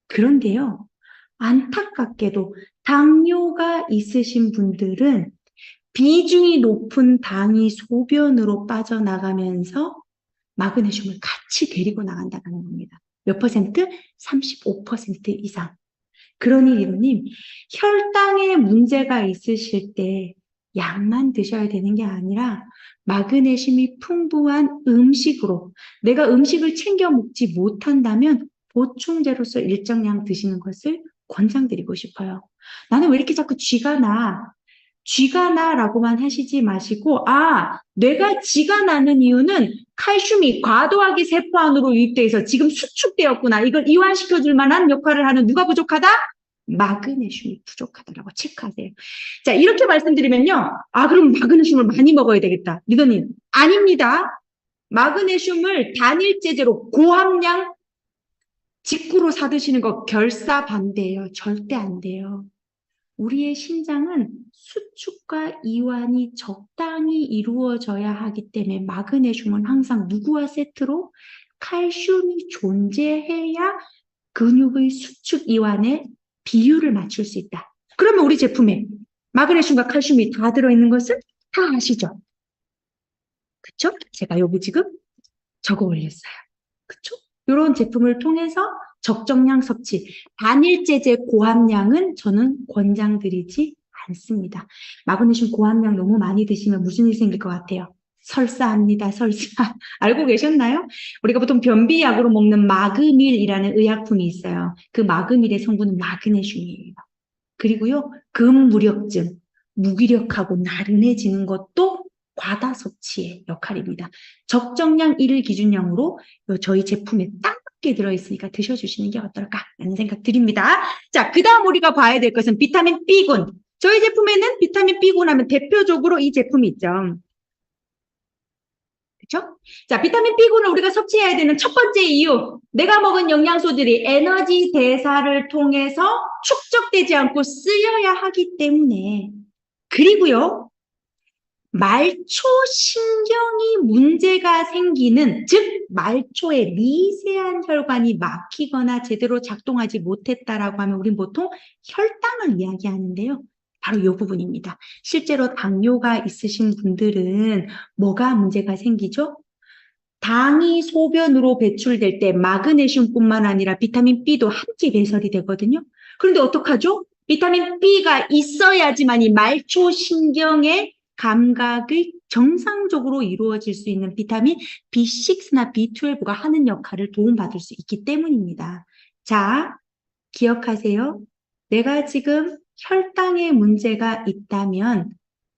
그런데요. 안타깝게도 당뇨가 있으신 분들은 비중이 높은 당이 소변으로 빠져나가면서 마그네슘을 같이 데리고 나간다는 겁니다. 몇 퍼센트? 35% 이상. 그러니 리더님, 혈당에 문제가 있으실 때 약만 드셔야 되는 게 아니라 마그네슘이 풍부한 음식으로 내가 음식을 챙겨 먹지 못한다면 보충제로서 일정량 드시는 것을 권장드리고 싶어요. 나는 왜 이렇게 자꾸 쥐가 나라고만 하시지 마시고, 아, 뇌가 쥐가 나는 이유는 칼슘이 과도하게 세포 안으로 유입돼서 지금 수축되었구나. 이걸 이완시켜줄 만한 역할을 하는 누가 부족하다? 마그네슘이 부족하다라고 체크하세요. 자, 이렇게 말씀드리면요. 아, 그럼 마그네슘을 많이 먹어야 되겠다. 리더님, 아닙니다. 마그네슘을 단일제제로 고함량 직구로 사드시는 거 결사 반대예요. 절대 안 돼요. 우리의 심장은 수축과 이완이 적당히 이루어져야 하기 때문에 마그네슘은 항상 누구와 세트로? 칼슘이 존재해야 근육의 수축 이완에 비율을 맞출 수 있다. 그러면 우리 제품에 마그네슘과 칼슘이 다 들어있는 것을 다 아시죠? 그쵸? 제가 여기 지금 적어 올렸어요. 그쵸? 이런 제품을 통해서 적정량 섭취, 단일제제 고함량은 저는 권장드리지 않습니다. 마그네슘 고함량 너무 많이 드시면 무슨 일 생길 것 같아요? 설사합니다. 설사. 알고 계셨나요? 우리가 보통 변비약으로 먹는 마그밀이라는 의약품이 있어요. 그 마그밀의 성분은 마그네슘이에요. 그리고요, 근무력증, 무기력하고 나른해지는 것도 과다 섭취의 역할입니다. 적정량 1을 기준량으로 저희 제품에 딱 맞게 들어있으니까 드셔주시는 게 어떨까라는 생각 드립니다. 자, 그 다음 우리가 봐야 될 것은 비타민 B군. 저희 제품에는 비타민 B군 하면 대표적으로 이 제품이 있죠. 그렇죠? 자, 비타민 B군을 우리가 섭취해야 되는 첫 번째 이유. 내가 먹은 영양소들이 에너지 대사를 통해서 축적되지 않고 쓰여야 하기 때문에. 그리고요. 말초신경이 문제가 생기는, 즉 말초의 미세한 혈관이 막히거나 제대로 작동하지 못했다라고 하면 우린 보통 혈당을 이야기하는데요. 바로 이 부분입니다. 실제로 당뇨가 있으신 분들은 뭐가 문제가 생기죠? 당이 소변으로 배출될 때 마그네슘뿐만 아니라 비타민 B도 함께 배설이 되거든요. 그런데 어떡하죠? 비타민 B가 있어야지만 이 말초신경의 감각이 정상적으로 이루어질 수 있는 비타민 B6나 B12가 하는 역할을 도움받을 수 있기 때문입니다. 자, 기억하세요. 내가 지금 혈당에 문제가 있다면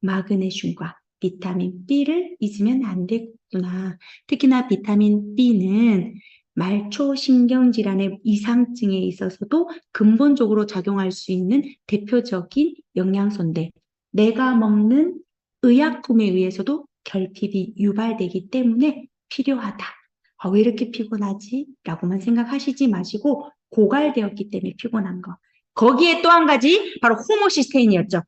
마그네슘과 비타민 B를 잊으면 안 되겠구나. 특히나 비타민 B는 말초신경질환의 이상증에 있어서도 근본적으로 작용할 수 있는 대표적인 영양소인데 내가 먹는 의약품에 의해서도 결핍이 유발되기 때문에 필요하다. 왜 이렇게 피곤하지? 라고만 생각하시지 마시고 고갈되었기 때문에 피곤한 거. 거기에 또 한 가지 바로 호모시스테인이었죠.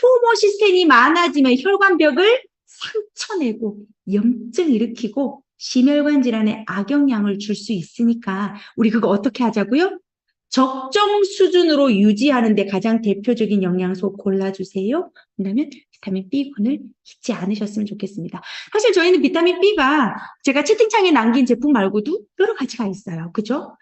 호모시스테인이 많아지면 혈관벽을 상처내고 염증 일으키고 심혈관 질환에 악영향을 줄 수 있으니까 우리 그거 어떻게 하자고요? 적정 수준으로 유지하는데 가장 대표적인 영양소 골라주세요. 그러면 비타민 B군을 잊지 않으셨으면 좋겠습니다. 사실 저희는 비타민 B가 제가 채팅창에 남긴 제품 말고도 여러 가지가 있어요. 그죠?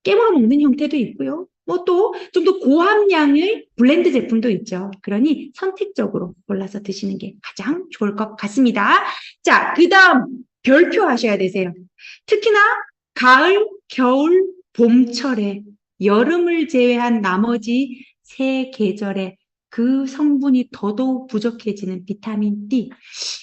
깨물어 먹는 형태도 있고요. 뭐 또 좀 더 고함량의 블렌드 제품도 있죠. 그러니 선택적으로 골라서 드시는 게 가장 좋을 것 같습니다. 자, 그 다음 별표 하셔야 되세요. 특히나 가을, 겨울, 봄철에 여름을 제외한 나머지 세 계절에 그 성분이 더더욱 부족해지는 비타민 D.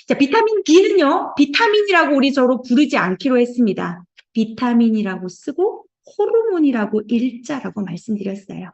자, 비타민 D는요, 비타민이라고 우리 서로 부르지 않기로 했습니다. 비타민이라고 쓰고 호르몬이라고 일자라고 말씀드렸어요.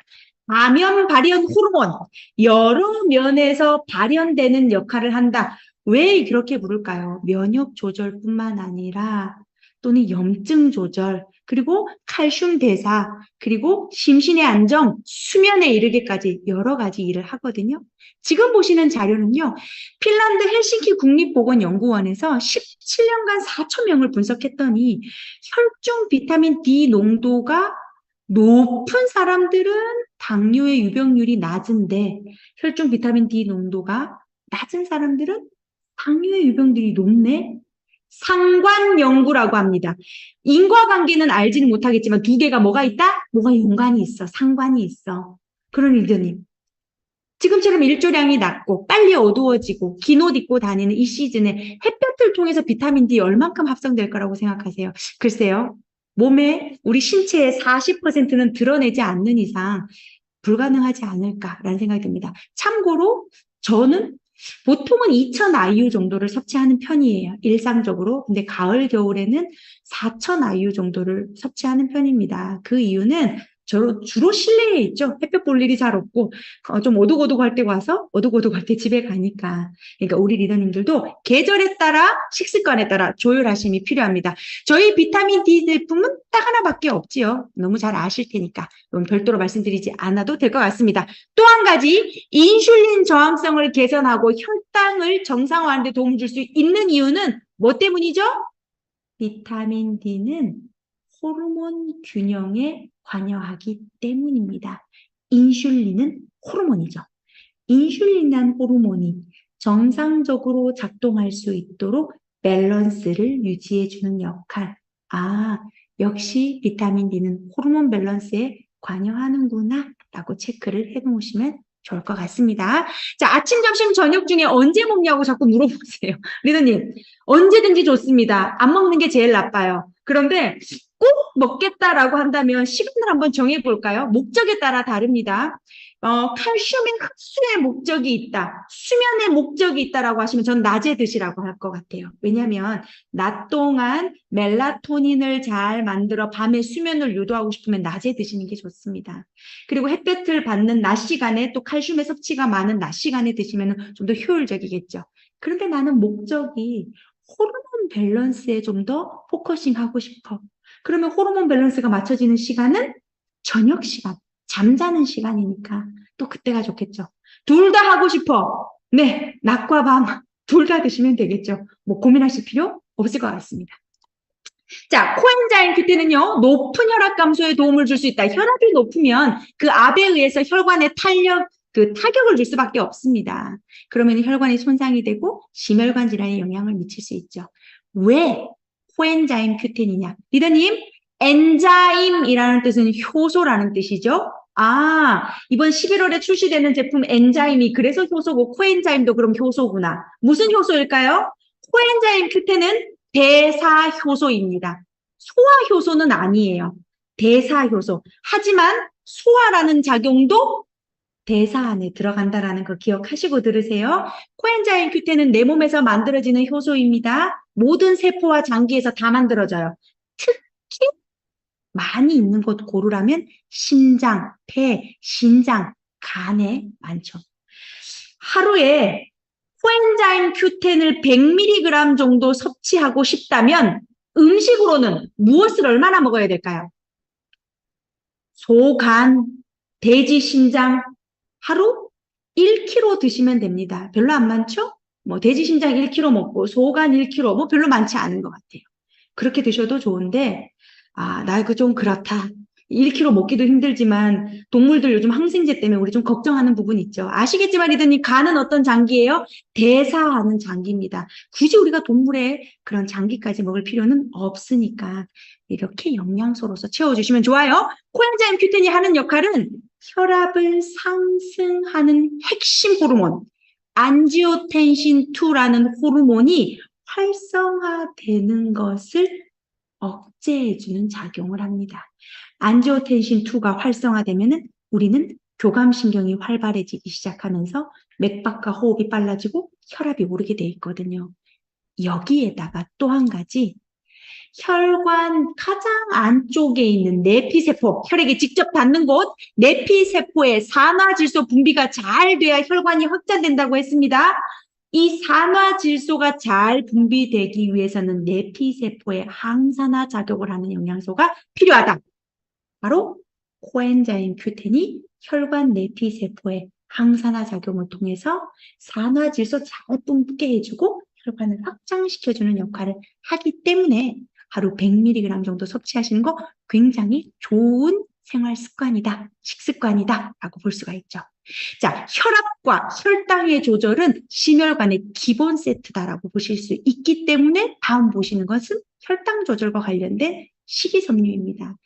감염 발현 호르몬, 여러 면에서 발현되는 역할을 한다. 왜 그렇게 부를까요? 면역 조절뿐만 아니라 또는 염증 조절, 그리고 칼슘 대사, 그리고 심신의 안정, 수면에 이르기까지 여러 가지 일을 하거든요. 지금 보시는 자료는요. 핀란드 헬싱키 국립보건연구원에서 17년간 4천 명을 분석했더니 혈중 비타민 D 농도가 높은 사람들은 당뇨의 유병률이 낮은데 혈중 비타민 D 농도가 낮은 사람들은 당뇨의 유병률이 높네. 상관연구라고 합니다. 인과관계는 알지는 못하겠지만 두 개가 뭐가 있다? 뭐가 연관이 있어. 상관이 있어. 그러니 리더님, 지금처럼 일조량이 낮고 빨리 어두워지고 긴 옷 입고 다니는 이 시즌에 햇볕을 통해서 비타민 D 얼만큼 합성될 거라고 생각하세요? 글쎄요. 몸에 우리 신체의 40%는 드러내지 않는 이상 불가능하지 않을까라는 생각이 듭니다. 참고로 저는 보통은 2000 IU 정도를 섭취하는 편이에요. 일상적으로. 근데 가을, 겨울에는 4000 IU 정도를 섭취하는 편입니다. 그 이유는 주로 실내에 있죠. 햇볕 볼 일이 잘 없고 좀 어둑어둑할 때 와서 어둑어둑할 때 집에 가니까. 그러니까 우리 리더님들도 계절에 따라 식습관에 따라 조율하심이 필요합니다. 저희 비타민 D 제품은 딱 하나밖에 없지요. 너무 잘 아실 테니까 별도로 말씀드리지 않아도 될 것 같습니다. 또 한 가지 인슐린 저항성을 개선하고 혈당을 정상화하는 데 도움을 줄 수 있는 이유는 뭐 때문이죠? 비타민 D는 호르몬 균형에 관여하기 때문입니다. 인슐린은 호르몬이죠. 인슐린이라는 호르몬이 정상적으로 작동할 수 있도록 밸런스를 유지해주는 역할. 역시 비타민 D는 호르몬 밸런스에 관여하는구나 라고 체크를 해놓으시면 좋을 것 같습니다. 자, 아침, 점심, 저녁 중에 언제 먹냐고 자꾸 물어보세요. 리더님, 언제든지 좋습니다. 안 먹는 게 제일 나빠요. 그런데 꼭 먹겠다라고 한다면 시간을 한번 정해볼까요? 목적에 따라 다릅니다. 칼슘의 흡수의 목적이 있다, 수면의 목적이 있다라고 하시면 전 낮에 드시라고 할 것 같아요. 왜냐하면 낮 동안 멜라토닌을 잘 만들어 밤에 수면을 유도하고 싶으면 낮에 드시는 게 좋습니다. 그리고 햇볕을 받는 낮 시간에 또 칼슘의 섭취가 많은 낮 시간에 드시면 좀 더 효율적이겠죠. 그런데 나는 목적이 호르몬 밸런스에 좀 더 포커싱 하고 싶어. 그러면 호르몬 밸런스가 맞춰지는 시간은 저녁 시간, 잠자는 시간이니까 또 그때가 좋겠죠. 둘 다 하고 싶어. 네, 낮과 밤 둘 다 드시면 되겠죠. 뭐 고민하실 필요 없을 것 같습니다. 자, 코엔자임 Q10은요, 높은 혈압 감소에 도움을 줄 수 있다. 혈압이 높으면 그 압에 의해서 혈관에 타격을 줄 수밖에 없습니다. 그러면 혈관이 손상이 되고 심혈관 질환에 영향을 미칠 수 있죠. 왜 코엔자임 Q10이냐? 리더님, 엔자임이라는 뜻은 효소라는 뜻이죠. 아, 이번 11월에 출시되는 제품 엔자임이 그래서 효소고 코엔자임도 그럼 효소구나. 무슨 효소일까요? 코엔자임 Q10은 대사효소입니다. 소화효소는 아니에요. 대사효소. 하지만 소화라는 작용도 대사 안에 들어간다라는 거 기억하시고 들으세요. 코엔자임 Q10은 내 몸에서 만들어지는 효소입니다. 모든 세포와 장기에서 다 만들어져요. 특히 많이 있는 곳 고르라면 심장, 폐, 신장, 간에 많죠. 하루에 코엔자임 Q10을 100mg 정도 섭취하고 싶다면 음식으로는 무엇을 얼마나 먹어야 될까요? 소, 간, 돼지, 심장 하루 1kg 드시면 됩니다. 별로 안 많죠? 뭐 돼지 심장 1kg 먹고 소, 간 1kg 뭐 별로 많지 않은 것 같아요. 그렇게 드셔도 좋은데 나 이거 좀 그렇다. 1kg 먹기도 힘들지만 동물들 요즘 항생제 때문에 우리 좀 걱정하는 부분 있죠. 아시겠지만 리더님 간은 어떤 장기예요? 대사하는 장기입니다. 굳이 우리가 동물의 그런 장기까지 먹을 필요는 없으니까 이렇게 영양소로서 채워주시면 좋아요. 코엔자임 Q10이 하는 역할은 혈압을 상승하는 핵심 호르몬 안지오텐신2라는 호르몬이 활성화되는 것을 억제해주는 작용을 합니다. 안지오텐신2가 활성화되면 우리는 교감신경이 활발해지기 시작하면서 맥박과 호흡이 빨라지고 혈압이 오르게 돼 있거든요. 여기에다가 또 한 가지 혈관 가장 안쪽에 있는 내피세포, 혈액이 직접 닿는 곳 내피세포의 산화질소 분비가 잘 돼야 혈관이 확장된다고 했습니다. 이 산화질소가 잘 분비되기 위해서는 내피세포의 항산화 작용을 하는 영양소가 필요하다. 바로 코엔자임 Q10이 혈관 내피세포의 항산화 작용을 통해서 산화질소 잘 분비게 해주고 혈관을 확장시켜주는 역할을 하기 때문에 하루 100mg 정도 섭취하시는 거 굉장히 좋은 생활 습관이다, 식습관이다 라고 볼 수가 있죠. 자, 혈압과 혈당의 조절은 심혈관의 기본 세트다라고 보실 수 있기 때문에 다음 보시는 것은 혈당 조절과 관련된 식이섬유입니다.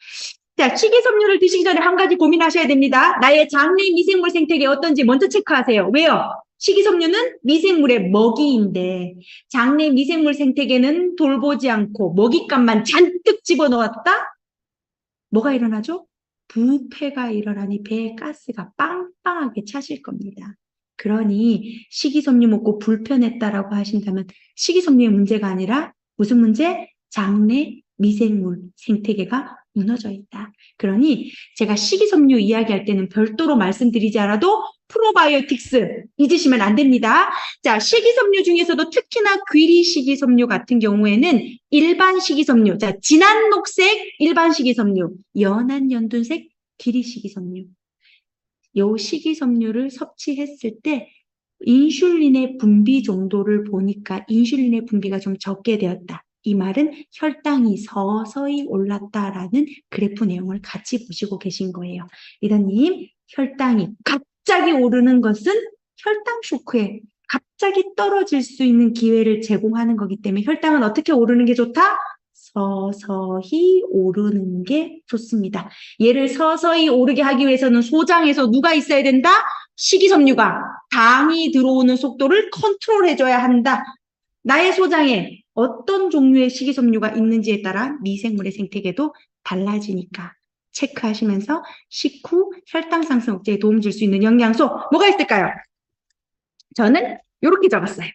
자, 식이섬유를 드시기 전에 한 가지 고민하셔야 됩니다. 나의 장내 미생물 생태계 어떤지 먼저 체크하세요. 왜요? 식이섬유는 미생물의 먹이인데 장내 미생물 생태계는 돌보지 않고 먹잇감만 잔뜩 집어넣었다? 뭐가 일어나죠? 부패가 일어나니 배에 가스가 빵빵하게 차실 겁니다. 그러니 식이섬유 먹고 불편했다라고 하신다면 식이섬유의 문제가 아니라 무슨 문제? 장내 미생물 생태계가 무너져 있다. 그러니 제가 식이섬유 이야기할 때는 별도로 말씀드리지 않아도 프로바이오틱스 잊으시면 안 됩니다. 자, 식이섬유 중에서도 특히나 귀리 식이섬유 같은 경우에는 일반 식이섬유, 자, 진한 녹색 일반 식이섬유, 연한 연두색 귀리 식이섬유. 요 식이섬유를 섭취했을 때 인슐린의 분비 정도를 보니까 인슐린의 분비가 좀 적게 되었다. 이 말은 혈당이 서서히 올랐다라는 그래프 내용을 같이 보시고 계신 거예요. 리더님, 혈당이 갑자기 오르는 것은 혈당 쇼크에 갑자기 떨어질 수 있는 기회를 제공하는 거기 때문에 혈당은 어떻게 오르는 게 좋다? 서서히 오르는 게 좋습니다. 얘를 서서히 오르게 하기 위해서는 소장에서 누가 있어야 된다? 식이섬유가 당이 들어오는 속도를 컨트롤해줘야 한다. 나의 소장에 어떤 종류의 식이섬유가 있는지에 따라 미생물의 생태계도 달라지니까 체크하시면서 식후 혈당 상승 억제에 도움 줄 수 있는 영양소 뭐가 있을까요? 저는 이렇게 적었어요.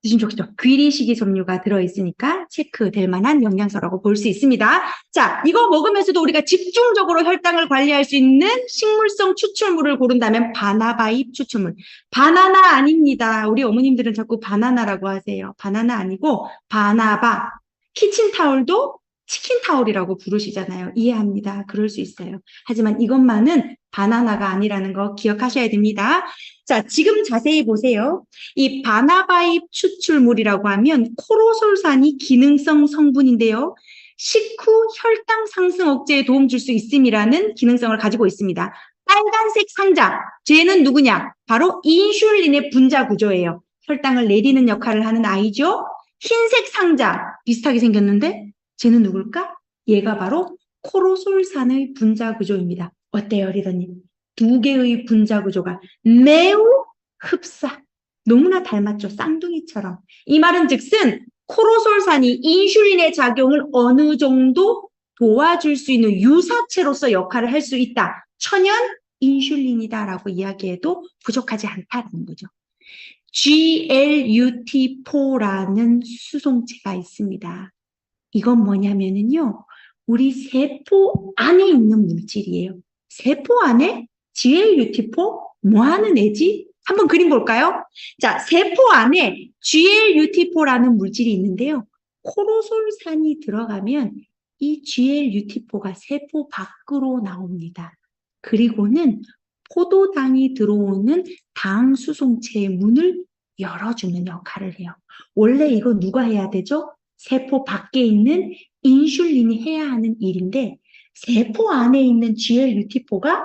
드시면 좋겠죠. 귀리 식이섬유가 들어있으니까 체크될 만한 영양소라고 볼 수 있습니다. 자, 이거 먹으면서도 우리가 집중적으로 혈당을 관리할 수 있는 식물성 추출물을 고른다면 바나바잎 추출물. 바나나 아닙니다. 우리 어머님들은 자꾸 바나나라고 하세요. 바나나 아니고 바나바. 키친타올도 치킨타올이라고 부르시잖아요. 이해합니다. 그럴 수 있어요. 하지만 이것만은 바나나가 아니라는 거 기억하셔야 됩니다. 자, 지금 자세히 보세요. 이 바나바잎 추출물이라고 하면 코로솔산이 기능성 성분인데요. 식후 혈당 상승 억제에 도움 줄 수 있음이라는 기능성을 가지고 있습니다. 빨간색 상자, 쟤는 누구냐? 바로 인슐린의 분자 구조예요. 혈당을 내리는 역할을 하는 아이죠. 흰색 상자, 비슷하게 생겼는데 쟤는 누굴까? 얘가 바로 코로솔산의 분자 구조입니다. 어때요, 리더님? 두 개의 분자 구조가 매우 흡사. 너무나 닮았죠, 쌍둥이처럼. 이 말은 즉슨 코로솔산이 인슐린의 작용을 어느 정도 도와줄 수 있는 유사체로서 역할을 할 수 있다. 천연 인슐린이다라고 이야기해도 부족하지 않다라는 거죠. GLUT4라는 수송체가 있습니다. 이건 뭐냐면요. 우리 세포 안에 있는 물질이에요. 세포 안에 GLUT4? 뭐 하는 애지? 한번 그림 볼까요? 자, 세포 안에 GLUT4라는 물질이 있는데요. 코로솔산이 들어가면 이 GLUT4가 세포 밖으로 나옵니다. 그리고는 포도당이 들어오는 당 수송체의 문을 열어주는 역할을 해요. 원래 이거 누가 해야 되죠? 세포 밖에 있는 인슐린이 해야 하는 일인데 세포 안에 있는 GLUT4가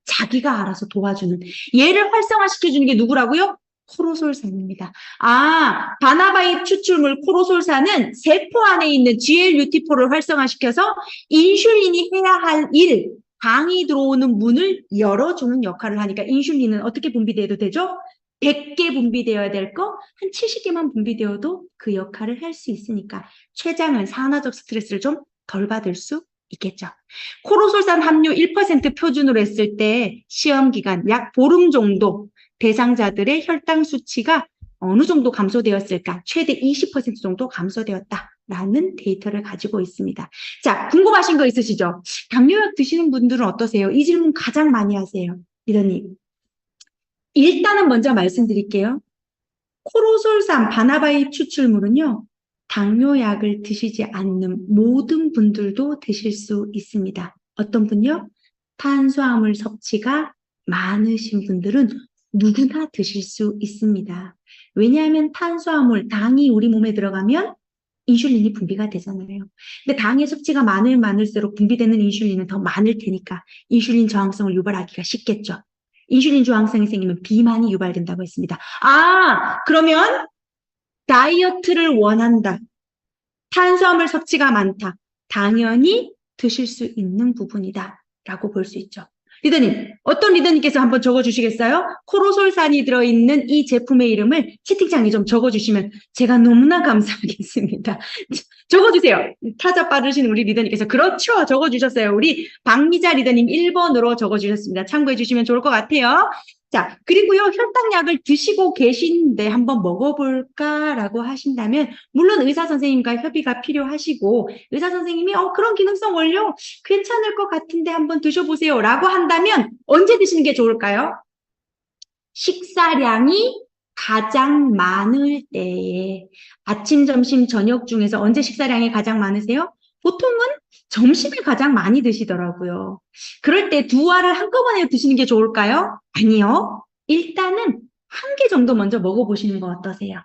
자기가 알아서 도와주는, 얘를 활성화시켜주는 게 누구라고요? 코로솔산입니다. 아, 바나바잎 추출물 코로솔산은 세포 안에 있는 GLUT4를 활성화시켜서 인슐린이 해야 할 일, 당이 들어오는 문을 열어주는 역할을 하니까 인슐린은 어떻게 분비돼도 되죠? 100개 분비되어야 될 거 한 70개만 분비되어도 그 역할을 할 수 있으니까 췌장은 산화적 스트레스를 좀 덜 받을 수 있겠죠. 코로솔산 함유 1% 표준으로 했을 때 시험 기간 약 보름 정도 대상자들의 혈당 수치가 어느 정도 감소되었을까? 최대 20% 정도 감소되었다라는 데이터를 가지고 있습니다. 자, 궁금하신 거 있으시죠? 당뇨약 드시는 분들은 어떠세요? 이 질문 가장 많이 하세요. 리더님. 일단은 먼저 말씀드릴게요. 코로솔산 바나바잎 추출물은요. 당뇨약을 드시지 않는 모든 분들도 드실 수 있습니다. 어떤 분요? 탄수화물 섭취가 많으신 분들은 누구나 드실 수 있습니다. 왜냐하면 탄수화물, 당이 우리 몸에 들어가면 인슐린이 분비가 되잖아요. 근데 당의 섭취가 많을수록 분비되는 인슐린은 더 많을 테니까 인슐린 저항성을 유발하기가 쉽겠죠. 인슐린 저항성이 생기면 비만이 유발된다고 했습니다. 아, 그러면 다이어트를 원한다. 탄수화물 섭취가 많다. 당연히 드실 수 있는 부분이다. 라고 볼 수 있죠. 리더님, 어떤 리더님께서 한번 적어주시겠어요? 코로솔산이 들어있는 이 제품의 이름을 채팅창에 좀 적어주시면 제가 너무나 감사하겠습니다. 적어주세요. 타자 빠르신 우리 리더님께서. 그렇죠. 적어주셨어요. 우리 박미자 리더님 1번으로 적어주셨습니다. 참고해 주시면 좋을 것 같아요. 자, 그리고요, 혈당약을 드시고 계신데 한번 먹어볼까라고 하신다면, 물론 의사 선생님과 협의가 필요하시고, 의사 선생님이, 그런 기능성 원료 괜찮을 것 같은데 한번 드셔보세요 라고 한다면, 언제 드시는 게 좋을까요? 식사량이 가장 많을 때에, 아침, 점심, 저녁 중에서 언제 식사량이 가장 많으세요? 보통은 점심에 가장 많이 드시더라고요. 그럴 때 두 알을 한꺼번에 드시는 게 좋을까요? 아니요. 일단은 한 개 정도 먼저 먹어보시는 거 어떠세요?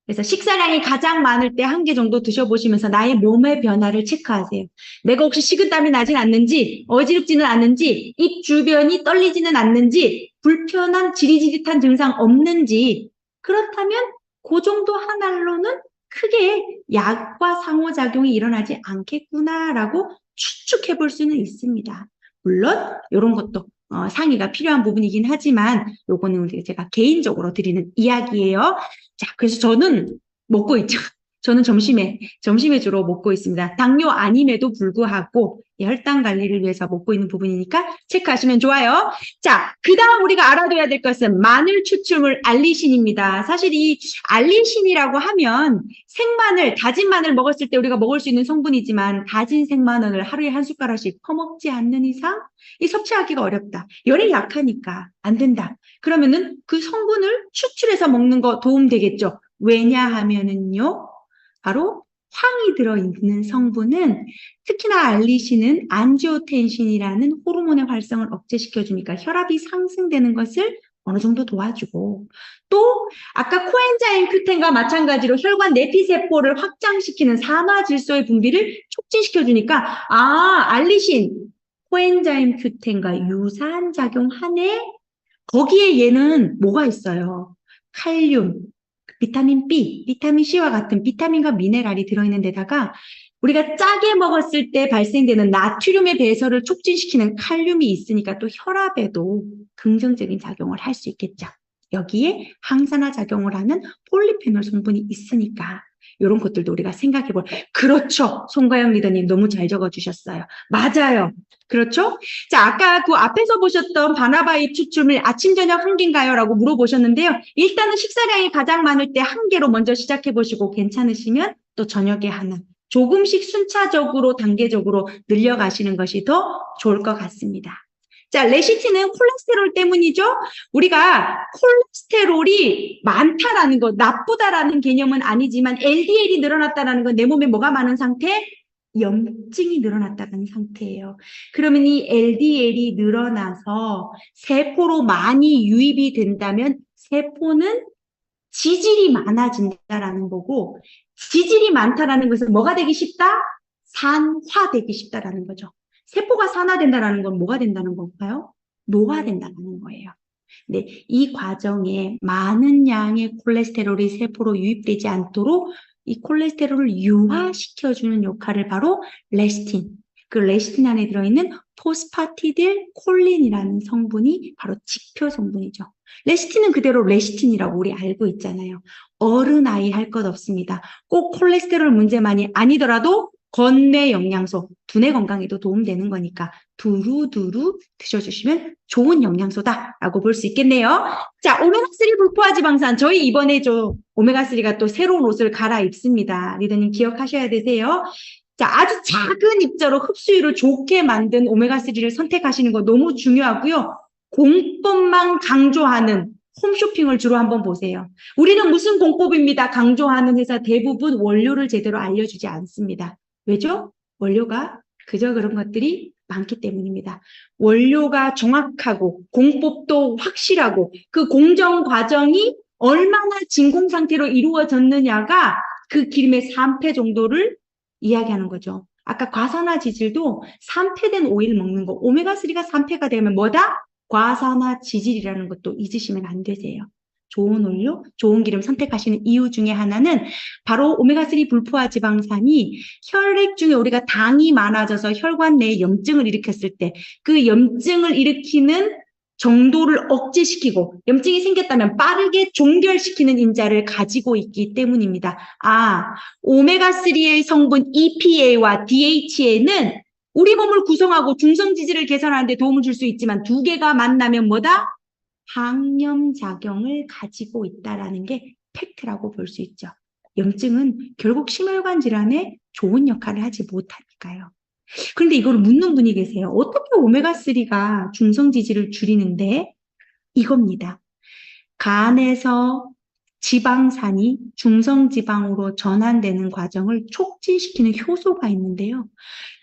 그래서 식사량이 가장 많을 때 한 개 정도 드셔보시면서 나의 몸의 변화를 체크하세요. 내가 혹시 식은땀이 나진 않는지, 어지럽지는 않는지, 입 주변이 떨리지는 않는지, 불편한 지릿지릿한 증상 없는지, 그렇다면 그 정도 한 알로는 크게 약과 상호작용이 일어나지 않겠구나라고 추측해 볼 수는 있습니다. 물론 이런 것도 상의가 필요한 부분이긴 하지만 요거는 제가 개인적으로 드리는 이야기예요. 자, 그래서 저는 먹고 있죠. 저는 점심에 주로 먹고 있습니다. 당뇨 아님에도 불구하고 혈당 관리를 위해서 먹고 있는 부분이니까 체크하시면 좋아요. 자, 그 다음 우리가 알아둬야 될 것은 마늘 추출물 알리신입니다. 사실 이 알리신이라고 하면 생마늘, 다진 마늘 먹었을 때 우리가 먹을 수 있는 성분이지만 다진 생마늘을 하루에 한 숟가락씩 퍼먹지 않는 이상 이 섭취하기가 어렵다. 열이 약하니까 안 된다. 그러면은 그 성분을 추출해서 먹는 거 도움 되겠죠. 왜냐하면은요. 바로 황이 들어있는 성분은 특히나 알리신은 안지오텐신이라는 호르몬의 활성을 억제시켜주니까 혈압이 상승되는 것을 어느 정도 도와주고 또 아까 코엔자임 Q10과 마찬가지로 혈관 내피세포를 확장시키는 산화질소의 분비를 촉진시켜주니까 알리신 코엔자임 Q10과 유사한 작용하네. 거기에 얘는 뭐가 있어요? 칼륨, 비타민 B, 비타민 C와 같은 비타민과 미네랄이 들어있는 데다가 우리가 짜게 먹었을 때 발생되는 나트륨의 배설을 촉진시키는 칼륨이 있으니까 또 혈압에도 긍정적인 작용을 할 수 있겠죠. 여기에 항산화 작용을 하는 폴리페놀 성분이 있으니까 이런 것들도 우리가 생각해 볼. 그렇죠. 송가영 리더님 너무 잘 적어주셨어요. 맞아요. 그렇죠? 자, 아까 그 앞에서 보셨던 바나바잎 추출물 아침 저녁 한 개인가요? 라고 물어보셨는데요. 일단은 식사량이 가장 많을 때 한 개로 먼저 시작해 보시고 괜찮으시면 또 저녁에 하나. 조금씩 순차적으로 단계적으로 늘려가시는 것이 더 좋을 것 같습니다. 자, 레시틴은 콜레스테롤 때문이죠. 우리가 콜레스테롤이 많다라는 것, 나쁘다라는 개념은 아니지만 LDL이 늘어났다라는 건 내 몸에 뭐가 많은 상태? 염증이 늘어났다는 상태예요. 그러면 이 LDL이 늘어나서 세포로 많이 유입이 된다면 세포는 지질이 많아진다라는 거고 지질이 많다라는 것은 뭐가 되기 쉽다? 산화되기 쉽다라는 거죠. 세포가 산화된다라는 건 뭐가 된다는 건가요? 노화된다는 거예요. 네, 이 과정에 많은 양의 콜레스테롤이 세포로 유입되지 않도록 이 콜레스테롤을 유화시켜주는 역할을 바로 레시틴, 그 레시틴 안에 들어있는 포스파티딜 콜린이라는 성분이 바로 지표 성분이죠. 레시틴은 그대로 레시틴이라고 우리 알고 있잖아요. 어른 아이 할 것 없습니다. 꼭 콜레스테롤 문제만이 아니더라도 건뇌 영양소, 두뇌 건강에도 도움되는 거니까 두루두루 드셔주시면 좋은 영양소다라고 볼 수 있겠네요. 자, 오메가3 불포화 지방산. 저희 이번에 오메가3가 또 새로운 옷을 갈아입습니다. 리더님 기억하셔야 되세요. 자, 아주 작은 입자로 흡수율을 좋게 만든 오메가3를 선택하시는 거 너무 중요하고요. 공법만 강조하는 홈쇼핑을 주로 한번 보세요. 우리는 무슨 공법입니다. 강조하는 회사 대부분 원료를 제대로 알려주지 않습니다. 왜죠? 원료가 그저 그런 것들이 많기 때문입니다. 원료가 정확하고 공법도 확실하고 그 공정 과정이 얼마나 진공 상태로 이루어졌느냐가 그 기름의 산패 정도를 이야기하는 거죠. 아까 과산화 지질도 산패된 오일 먹는 거, 오메가3가 산패가 되면 뭐다? 과산화 지질이라는 것도 잊으시면 안 되세요. 좋은 원료, 좋은 기름 선택하시는 이유 중에 하나는 바로 오메가3 불포화 지방산이 혈액 중에 우리가 당이 많아져서 혈관 내에 염증을 일으켰을 때 그 염증을 일으키는 정도를 억제시키고 염증이 생겼다면 빠르게 종결시키는 인자를 가지고 있기 때문입니다. 오메가3의 성분 EPA와 DHA는 우리 몸을 구성하고 중성지질을 개선하는 데 도움을 줄 수 있지만 두 개가 만나면 뭐다? 항염작용을 가지고 있다는 게 팩트라고 볼 수 있죠. 염증은 결국 심혈관 질환에 좋은 역할을 하지 못하니까요. 그런데 이걸 묻는 분이 계세요. 어떻게 오메가3가 중성지질을 줄이는데? 이겁니다. 간에서 지방산이 중성지방으로 전환되는 과정을 촉진시키는 효소가 있는데요.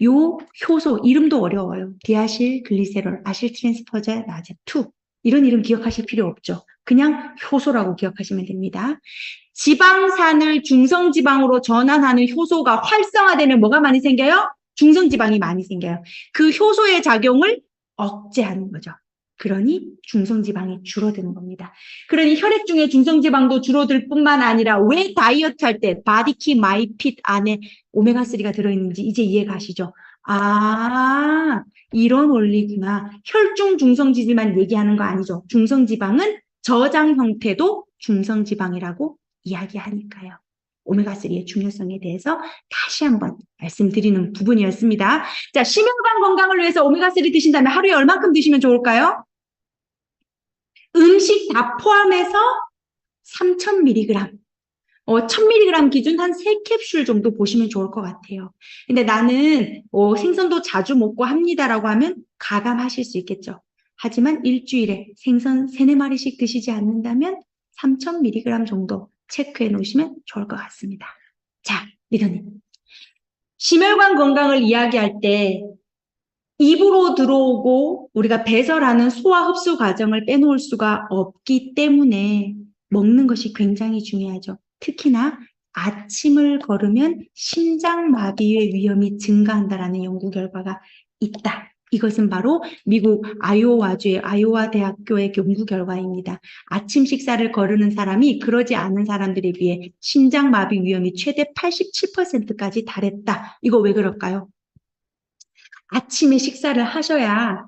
요 효소, 이름도 어려워요. 디아실 글리세롤, 아실트랜스퍼제 라제2. 이런 이름 기억하실 필요 없죠. 그냥 효소라고 기억하시면 됩니다. 지방산을 중성지방으로 전환하는 효소가 활성화되면 뭐가 많이 생겨요? 중성지방이 많이 생겨요. 그 효소의 작용을 억제하는 거죠. 그러니 중성지방이 줄어드는 겁니다. 그러니 혈액 중에 중성지방도 줄어들 뿐만 아니라 왜 다이어트 할 때 바디키 마이핏 안에 오메가3가 들어있는지 이제 이해가시죠? 이런 원리구나. 혈중 중성지질만 얘기하는 거 아니죠. 중성지방은 저장 형태도 중성지방이라고 이야기하니까요. 오메가3의 중요성에 대해서 다시 한번 말씀드리는 부분이었습니다. 자, 심혈관 건강을 위해서 오메가3 드신다면 하루에 얼만큼 드시면 좋을까요? 음식 다 포함해서 3000mg. 1000mg 기준 한 3캡슐 정도 보시면 좋을 것 같아요. 근데 나는 생선도 자주 먹고 합니다라고 하면 가감하실 수 있겠죠. 하지만 일주일에 생선 3, 4마리씩 드시지 않는다면 3000mg 정도 체크해 놓으시면 좋을 것 같습니다. 자, 리더님. 심혈관 건강을 이야기할 때 입으로 들어오고 우리가 배설하는 소화 흡수 과정을 빼놓을 수가 없기 때문에 먹는 것이 굉장히 중요하죠. 특히나 아침을 걸으면 심장마비의 위험이 증가한다라는 연구 결과가 있다. 이것은 바로 미국 아이오와주의 아이오와 대학교의 연구 결과입니다. 아침 식사를 거르는 사람이 그러지 않은 사람들에 비해 심장마비 위험이 최대 87%까지 달했다. 이거 왜 그럴까요? 아침에 식사를 하셔야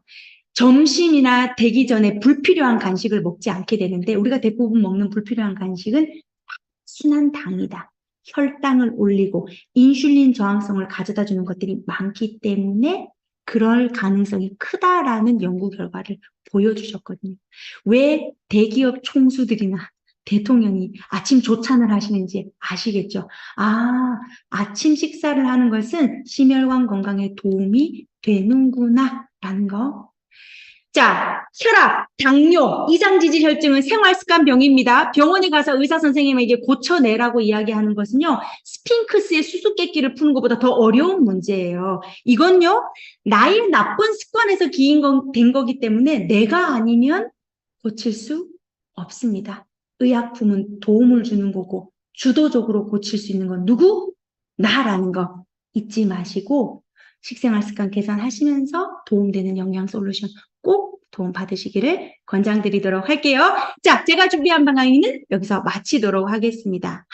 점심이나 되기 전에 불필요한 간식을 먹지 않게 되는데 우리가 대부분 먹는 불필요한 간식은 순한 당이다. 혈당을 올리고 인슐린 저항성을 가져다 주는 것들이 많기 때문에 그럴 가능성이 크다라는 연구 결과를 보여주셨거든요. 왜 대기업 총수들이나 대통령이 아침 조찬을 하시는지 아시겠죠? 아, 아침 식사를 하는 것은 심혈관 건강에 도움이 되는구나 라는 거. 자, 혈압, 당뇨, 이상지질혈증은 생활습관병입니다. 병원에 가서 의사 선생님에게 고쳐내라고 이야기하는 것은요, 스핑크스의 수수께끼를 푸는 것보다 더 어려운 문제예요. 이건요, 나의 나쁜 습관에서 된 거기 때문에 내가 아니면 고칠 수 없습니다. 의약품은 도움을 주는 거고, 주도적으로 고칠 수 있는 건 누구? 나라는 거 잊지 마시고, 식생활 습관 개선하시면서 도움되는 영양 솔루션 꼭 도움 받으시기를 권장드리도록 할게요. 자, 제가 준비한 방향은 여기서 마치도록 하겠습니다.